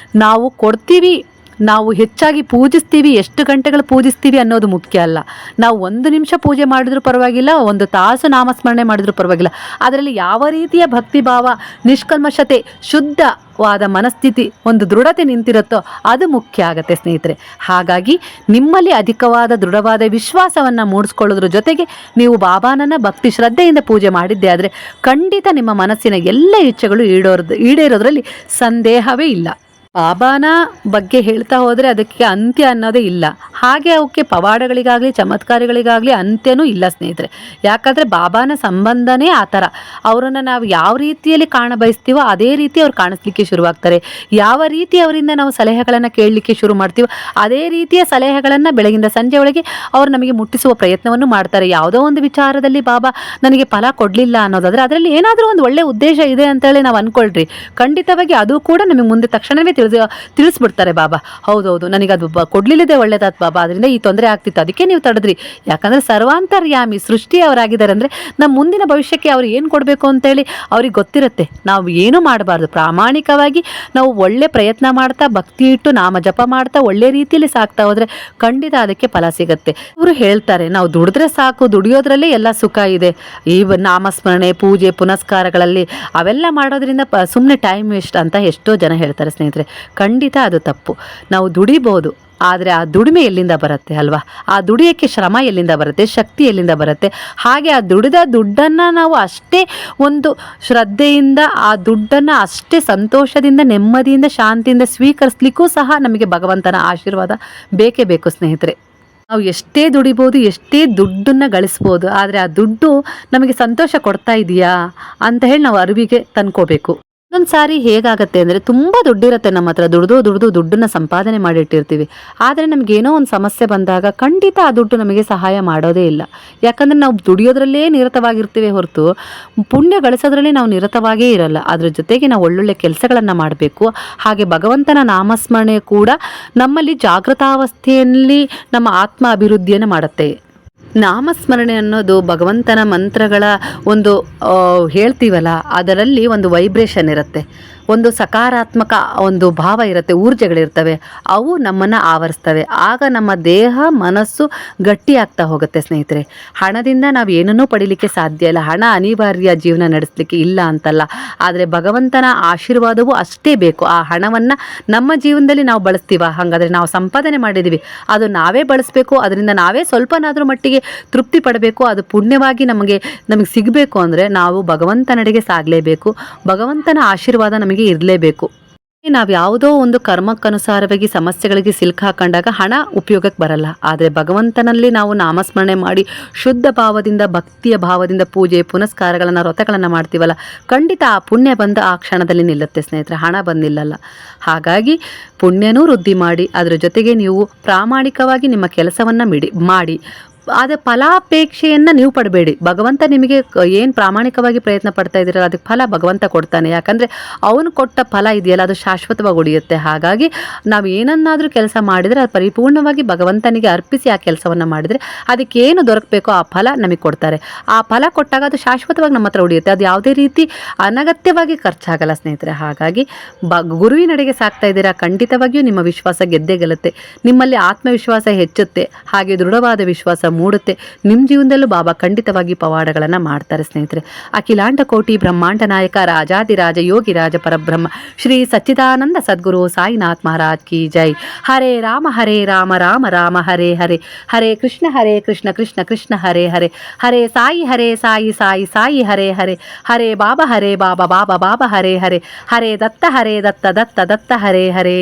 ನಾವು ಕೊಡ್ತೀವಿ, ನಾವು ಹೆಚ್ಚಾಗಿ ಪೂಜಿಸ್ತೀವಿ, ಎಷ್ಟು ಗಂಟೆಗಳು ಪೂಜಿಸ್ತೀವಿ ಅನ್ನೋದು ಮುಖ್ಯ ಅಲ್ಲ. ನಾವು 1 ನಿಮಿಷ ಪೂಜೆ ಮಾಡಿದ್ರೂ ಪರವಾಗಿಲ್ಲ, 1 ತಾಸು ನಾಮಸ್ಮರಣೆ ಮಾಡಿದ್ರೂ ಪರವಾಗಿಲ್ಲ. ಅದರಲ್ಲಿ ಯಾವ ರೀತಿಯ ಭಕ್ತಿ ಭಾವ, ನಿಷ್ಕಲ್ಮಶತೆ, ಶುದ್ಧವಾದ ಮನಸ್ಥಿತಿ, ಒಂದು ದೃಢತೆ ನಿಂತಿರುತ್ತೋ ಅದು ಮುಖ್ಯ ಆಗುತ್ತೆ ಸ್ನೇಹಿತರೆ. ಹಾಗಾಗಿ ನಿಮ್ಮಲ್ಲಿ ಅಧಿಕವಾದ ದೃಢವಾದ ವಿಶ್ವಾಸವನ್ನು ಮೂಡಿಸ್ಕೊಳ್ಳೋದ್ರ ಜೊತೆಗೆ ನೀವು ಬಾಬಾನನ್ನ ಭಕ್ತಿ ಶ್ರದ್ಧೆಯಿಂದ ಪೂಜೆ ಮಾಡಿದ್ದೇ ಆದರೆ ಖಂಡಿತ ನಿಮ್ಮ ಮನಸ್ಸಿನ ಎಲ್ಲ ಇಚ್ಛೆಗಳು ಈಡೇರೋದ್ರಲ್ಲಿ ಸಂದೇಹವೇ ಇಲ್ಲ. ಬಾಬಾನ ಬಗ್ಗೆ ಹೇಳ್ತಾ ಹೋದರೆ ಅದಕ್ಕೆ ಅಂತ್ಯ ಅನ್ನೋದೇ ಇಲ್ಲ. ಹಾಗೆ ಅವಕ್ಕೆ ಪವಾಡಗಳಿಗಾಗಲಿ ಚಮತ್ಕಾರಗಳಿಗಾಗಲಿ ಅಂತ್ಯನೂ ಇಲ್ಲ ಸ್ನೇಹಿತರೆ. ಯಾಕಂದರೆ ಬಾಬಾನ ಸಂಬಂಧನೇ ಆ ಥರ. ಅವರನ್ನು ನಾವು ಯಾವ ರೀತಿಯಲ್ಲಿ ಕಾಣ ಬಯಸ್ತೀವೋ ಅದೇ ರೀತಿ ಅವ್ರು ಕಾಣಿಸ್ಲಿಕ್ಕೆ ಶುರುವಾಗ್ತಾರೆ. ಯಾವ ರೀತಿ ಅವರಿಂದ ನಾವು ಸಲಹೆಗಳನ್ನು ಕೇಳಲಿಕ್ಕೆ ಶುರು ಮಾಡ್ತೀವೋ ಅದೇ ರೀತಿಯ ಸಲಹೆಗಳನ್ನು ಬೆಳಗಿಂದ ಸಂಜೆ ಒಳಗೆ ಅವರು ನಮಗೆ ಮುಟ್ಟಿಸುವ ಪ್ರಯತ್ನವನ್ನು ಮಾಡ್ತಾರೆ. ಯಾವುದೋ ಒಂದು ವಿಚಾರದಲ್ಲಿ ಬಾಬಾ ನನಗೆ ಫಲ ಕೊಡಲಿಲ್ಲ ಅನ್ನೋದಾದರೆ ಅದರಲ್ಲಿ ಏನಾದರೂ ಒಂದು ಒಳ್ಳೆಯ ಉದ್ದೇಶ ಇದೆ ಅಂತೇಳಿ ನಾವು ಅಂದ್ಕೊಳ್ರಿ, ಖಂಡಿತವಾಗಿ ಅದು ಕೂಡ ನಮಗೆ ಮುಂದೆ ತಕ್ಷಣವೇ ತಿಳಿಸ್ಬಿಡ್ತಾರೆ ಬಾಬಾ. ಹೌದೌದು, ನನಗೆ ಅದು ಕೊಡ್ಲಿಲ್ಲದೆ ಒಳ್ಳೇದಾತ್ ಬಾಬಾ, ಅದರಿಂದ ಈ ತೊಂದರೆ ಆಗ್ತಿತ್ತು, ಅದಕ್ಕೆ ನೀವು ತಡೆದ್ರಿ. ಯಾಕಂದರೆ ಸರ್ವಾಂತರ್ಯಾಮಿ ಸೃಷ್ಟಿಯವರಾಗಿದ್ದಾರೆ ಅಂದರೆ ನಮ್ಮ ಮುಂದಿನ ಭವಿಷ್ಯಕ್ಕೆ ಅವ್ರು ಏನು ಕೊಡಬೇಕು ಅಂತೇಳಿ ಅವ್ರಿಗೆ ಗೊತ್ತಿರುತ್ತೆ. ನಾವು ಏನೂ ಮಾಡಬಾರ್ದು, ಪ್ರಾಮಾಣಿಕವಾಗಿ ನಾವು ಒಳ್ಳೆ ಪ್ರಯತ್ನ ಮಾಡ್ತಾ, ಭಕ್ತಿ ಇಟ್ಟು ನಾಮ ಜಪ ಮಾಡ್ತಾ ಒಳ್ಳೆ ರೀತಿಯಲ್ಲಿ ಸಾಕ್ತಾ ಹೋದರೆ ಖಂಡಿತ ಅದಕ್ಕೆ ಫಲ ಸಿಗುತ್ತೆ. ಇವರು ಹೇಳ್ತಾರೆ, ನಾವು ದುಡಿದ್ರೆ ಸಾಕು, ದುಡಿಯೋದ್ರಲ್ಲೇ ಎಲ್ಲ ಸುಖ ಇದೆ. ಈ ನಾಮಸ್ಮರಣೆ, ಪೂಜೆ, ಪುನಸ್ಕಾರಗಳಲ್ಲಿ ಅವೆಲ್ಲ ಮಾಡೋದ್ರಿಂದ ಸುಮ್ಮನೆ ಟೈಮ್ ವೇಸ್ಟ್ ಅಂತ ಎಷ್ಟೋ ಜನ ಹೇಳ್ತಾರೆ ಸ್ನೇಹಿತರೆ. ಖಂಡಿತ ಅದು ತಪ್ಪು. ನಾವು ದುಡಿಬೋದು, ಆದರೆ ಆ ದುಡಿಮೆ ಎಲ್ಲಿಂದ ಬರುತ್ತೆ ಅಲ್ವಾ? ಆ ದುಡಿಯೋಕ್ಕೆ ಶ್ರಮ ಎಲ್ಲಿಂದ ಬರುತ್ತೆ, ಶಕ್ತಿ ಎಲ್ಲಿಂದ ಬರುತ್ತೆ? ಹಾಗೆ ಆ ದುಡಿದ ದುಡ್ಡನ್ನು ನಾವು ಅಷ್ಟೇ ಒಂದು ಶ್ರದ್ಧೆಯಿಂದ ಆ ದುಡ್ಡನ್ನು ಅಷ್ಟೇ ಸಂತೋಷದಿಂದ, ನೆಮ್ಮದಿಯಿಂದ, ಶಾಂತಿಯಿಂದ ಸ್ವೀಕರಿಸ್ಲಿಕ್ಕೂ ಸಹ ನಮಗೆ ಭಗವಂತನ ಆಶೀರ್ವಾದ ಬೇಕೇ ಬೇಕು ಸ್ನೇಹಿತರೆ. ನಾವು ಎಷ್ಟೇ ದುಡಿಬೋದು, ಎಷ್ಟೇ ದುಡ್ಡನ್ನು ಗಳಿಸ್ಬೋದು, ಆದರೆ ಆ ದುಡ್ಡು ನಮಗೆ ಸಂತೋಷ ಕೊಡ್ತಾ ಇದೆಯಾ ಅಂತ ಹೇಳಿ ನಾವು ಅರಿವಿಗೆ ತಂದ್ಕೋಬೇಕು. ಒಂದೊಂದು ಸಾರಿ ಹೇಗಾಗತ್ತೆ ಅಂದರೆ, ತುಂಬ ದುಡ್ಡಿರುತ್ತೆ ನಮ್ಮ ಹತ್ರ, ದುಡ್ಡನ್ನ ಸಂಪಾದನೆ ಮಾಡಿಟ್ಟಿರ್ತೀವಿ. ಆದರೆ ನಮಗೇನೋ ಒಂದು ಸಮಸ್ಯೆ ಬಂದಾಗ ಖಂಡಿತ ಆ ದುಡ್ಡು ನಮಗೆ ಸಹಾಯ ಮಾಡೋದೇ ಇಲ್ಲ. ಯಾಕಂದರೆ ನಾವು ದುಡಿಯೋದ್ರಲ್ಲೇ ನಿರತವಾಗಿರ್ತೀವಿ ಹೊರತು ಪುಣ್ಯ ಗಳಿಸೋದ್ರಲ್ಲಿ ನಾವು ನಿರತವಾಗೇ ಇರಲ್ಲ. ಅದ್ರ ಜೊತೆಗೆ ನಾವು ಒಳ್ಳೊಳ್ಳೆ ಕೆಲಸಗಳನ್ನು ಮಾಡಬೇಕು. ಹಾಗೆ ಭಗವಂತನ ನಾಮಸ್ಮರಣೆ ಕೂಡ ನಮ್ಮಲ್ಲಿ ಜಾಗೃತಾವಸ್ಥೆಯಲ್ಲಿ ನಮ್ಮ ಆತ್ಮ ಅಭಿವೃದ್ಧಿಯನ್ನು ಮಾಡುತ್ತೆ. ನಾಮಸ್ಮರಣೆ ಅನ್ನೋದು ಭಗವಂತನ ಮಂತ್ರಗಳ ಒಂದು ಹೇಳ್ತೀವಲ್ಲ, ಅದರಲ್ಲಿ ಒಂದು ವೈಬ್ರೇಷನ್ ಇರುತ್ತೆ, ಒಂದು ಸಕಾರಾತ್ಮಕ ಒಂದು ಭಾವ ಇರುತ್ತೆ, ಊರ್ಜೆಗಳಿರ್ತವೆ, ಅವು ನಮ್ಮನ್ನು ಆವರಿಸ್ತವೆ. ಆಗ ನಮ್ಮ ದೇಹ ಮನಸ್ಸು ಗಟ್ಟಿಯಾಗ್ತಾ ಹೋಗುತ್ತೆ ಸ್ನೇಹಿತರೆ. ಹಣದಿಂದ ನಾವು ಏನನ್ನೂ ಪಡಿಲಿಕ್ಕೆ ಸಾಧ್ಯ ಇಲ್ಲ. ಹಣ ಅನಿವಾರ್ಯ ಜೀವನ ನಡೆಸಲಿಕ್ಕೆ, ಇಲ್ಲ ಅಂತಲ್ಲ, ಆದರೆ ಭಗವಂತನ ಆಶೀರ್ವಾದವೂ ಅಷ್ಟೇ ಬೇಕು. ಆ ಹಣವನ್ನು ನಮ್ಮ ಜೀವನದಲ್ಲಿ ನಾವು ಬಳಸ್ತೀವ? ಹಾಗಾದರೆ ನಾವು ಸಂಪಾದನೆ ಮಾಡಿದ್ದೀವಿ, ಅದು ನಾವೇ ಬಳಸಬೇಕು. ಅದರಿಂದ ನಾವೇ ಸ್ವಲ್ಪನಾದರೂ ಮಟ್ಟಿಗೆ ತೃಪ್ತಿ ಪಡಬೇಕು. ಅದು ಪುಣ್ಯವಾಗಿ ನಮಗೆ ಸಿಗಬೇಕು ಅಂದರೆ ನಾವು ಭಗವಂತನೆಡೆಗೆ ಸಾಗಲೇಬೇಕು. ಭಗವಂತನ ಆಶೀರ್ವಾದ ನಮಗೆ ಇರಲೇಬೇಕು. ನಾವು ಯಾವುದೋ ಒಂದು ಕರ್ಮಕ್ಕನುಸಾರವಾಗಿ ಸಮಸ್ಯೆಗಳಿಗೆ ಸಿಲುಕಾಕೊಂಡಾಗ ಹಣ ಉಪಯೋಗಕ್ಕೆ ಬರಲ್ಲ. ಆದರೆ ಭಗವಂತನಲ್ಲಿ ನಾವು ನಾಮಸ್ಮರಣೆ ಮಾಡಿ ಶುದ್ಧ ಭಾವದಿಂದ, ಭಕ್ತಿಯ ಭಾವದಿಂದ ಪೂಜೆ ಪುನಸ್ಕಾರಗಳನ್ನು, ವ್ರತಗಳನ್ನು ಮಾಡ್ತೀವಲ್ಲ, ಖಂಡಿತ ಆ ಪುಣ್ಯ ಬಂದು ಆ ಕ್ಷಣದಲ್ಲಿ ನಿಲ್ಲುತ್ತೆ ಸ್ನೇಹಿತರೆ, ಹಣ ಬಂದಿಲ್ಲಲ್ಲ. ಹಾಗಾಗಿ ಪುಣ್ಯನೂ ವೃದ್ಧಿ ಮಾಡಿ, ಅದರ ಜೊತೆಗೆ ನೀವು ಪ್ರಾಮಾಣಿಕವಾಗಿ ನಿಮ್ಮ ಕೆಲಸವನ್ನು ಮಾಡಿ. ಆದರೆ ಫಲಾಪೇಕ್ಷೆಯನ್ನು ನೀವು ಪಡಬೇಡಿ. ಭಗವಂತ ನಿಮಗೆ ಏನು ಪ್ರಾಮಾಣಿಕವಾಗಿ ಪ್ರಯತ್ನ ಪಡ್ತಾ ಇದ್ದೀರಲ್ಲ, ಅದಕ್ಕೆ ಫಲ ಭಗವಂತ ಕೊಡ್ತಾನೆ. ಯಾಕಂದರೆ ಅವನು ಕೊಟ್ಟ ಫಲ ಇದೆಯಲ್ಲ, ಅದು ಶಾಶ್ವತವಾಗಿ ಉಳಿಯುತ್ತೆ. ಹಾಗಾಗಿ ನಾವು ಏನನ್ನಾದರೂ ಕೆಲಸ ಮಾಡಿದರೆ ಅದು ಪರಿಪೂರ್ಣವಾಗಿ ಭಗವಂತನಿಗೆ ಅರ್ಪಿಸಿ ಆ ಕೆಲಸವನ್ನು ಮಾಡಿದರೆ ಅದಕ್ಕೇನು ದೊರಕಬೇಕೋ ಆ ಫಲ ನಮಗೆ ಕೊಡ್ತಾರೆ. ಆ ಫಲ ಕೊಟ್ಟಾಗ ಅದು ಶಾಶ್ವತವಾಗಿ ನಮ್ಮ ಹತ್ರ ಉಳಿಯುತ್ತೆ. ಅದು ಯಾವುದೇ ರೀತಿ ಅನಗತ್ಯವಾಗಿ ಖರ್ಚಾಗಲ್ಲ ಸ್ನೇಹಿತರೆ. ಹಾಗಾಗಿ ಗುರುವಿನಡೆಗೆ ಸಾಕ್ತಾ ಇದ್ದೀರಾ, ಖಂಡಿತವಾಗಿಯೂ ನಿಮ್ಮ ವಿಶ್ವಾಸ ಗೆದ್ದೇ ಗೆಲ್ಲುತ್ತೆ. ನಿಮ್ಮಲ್ಲಿ ಆತ್ಮವಿಶ್ವಾಸ ಹೆಚ್ಚುತ್ತೆ, ಹಾಗೆ ದೃಢವಾದ ವಿಶ್ವಾಸ ಮೂಡುತ್ತೆ. ನಿಮ್ಮ ಜೀವನದಲ್ಲೂ ಬಾಬಾ ಖಂಡಿತವಾಗಿ ಪವಾಡಗಳನ್ನು ಮಾಡ್ತಾರೆ ಸ್ನೇಹಿತರೆ. ಅಖಿಲಾಂಡ ಕೋಟಿ ಬ್ರಹ್ಮಾಂಡ ನಾಯಕ ರಾಜಾದಿರಾಜ ಯೋಗಿ ರಾಜ ಪರಬ್ರಹ್ಮ ಶ್ರೀ ಸಚ್ಚಿದಾನಂದ ಸದ್ಗುರು ಸಾಯಿನಾಥ್ ಮಹಾರಾಜ್ ಕಿ ಜೈ. ಹರೇ ರಾಮ ರಾಮ ರಾಮ ಹರೇ ಹರೇ, ಹರೇ ಕೃಷ್ಣ ಕೃಷ್ಣ ಕೃಷ್ಣ ಹರೇ ಹರೇ, ಹರೇ ಸಾಯಿ ಸಾಯಿ ಹರೇ ಹರೇ, ಹರೇ ಬಾಬಾ ಬಾಬಾ ಬಾಬಾ ಹರೇ ಹರೇ, ಹರೇ ದತ್ತ ದತ್ತ ಹರೇ ಹರೇ.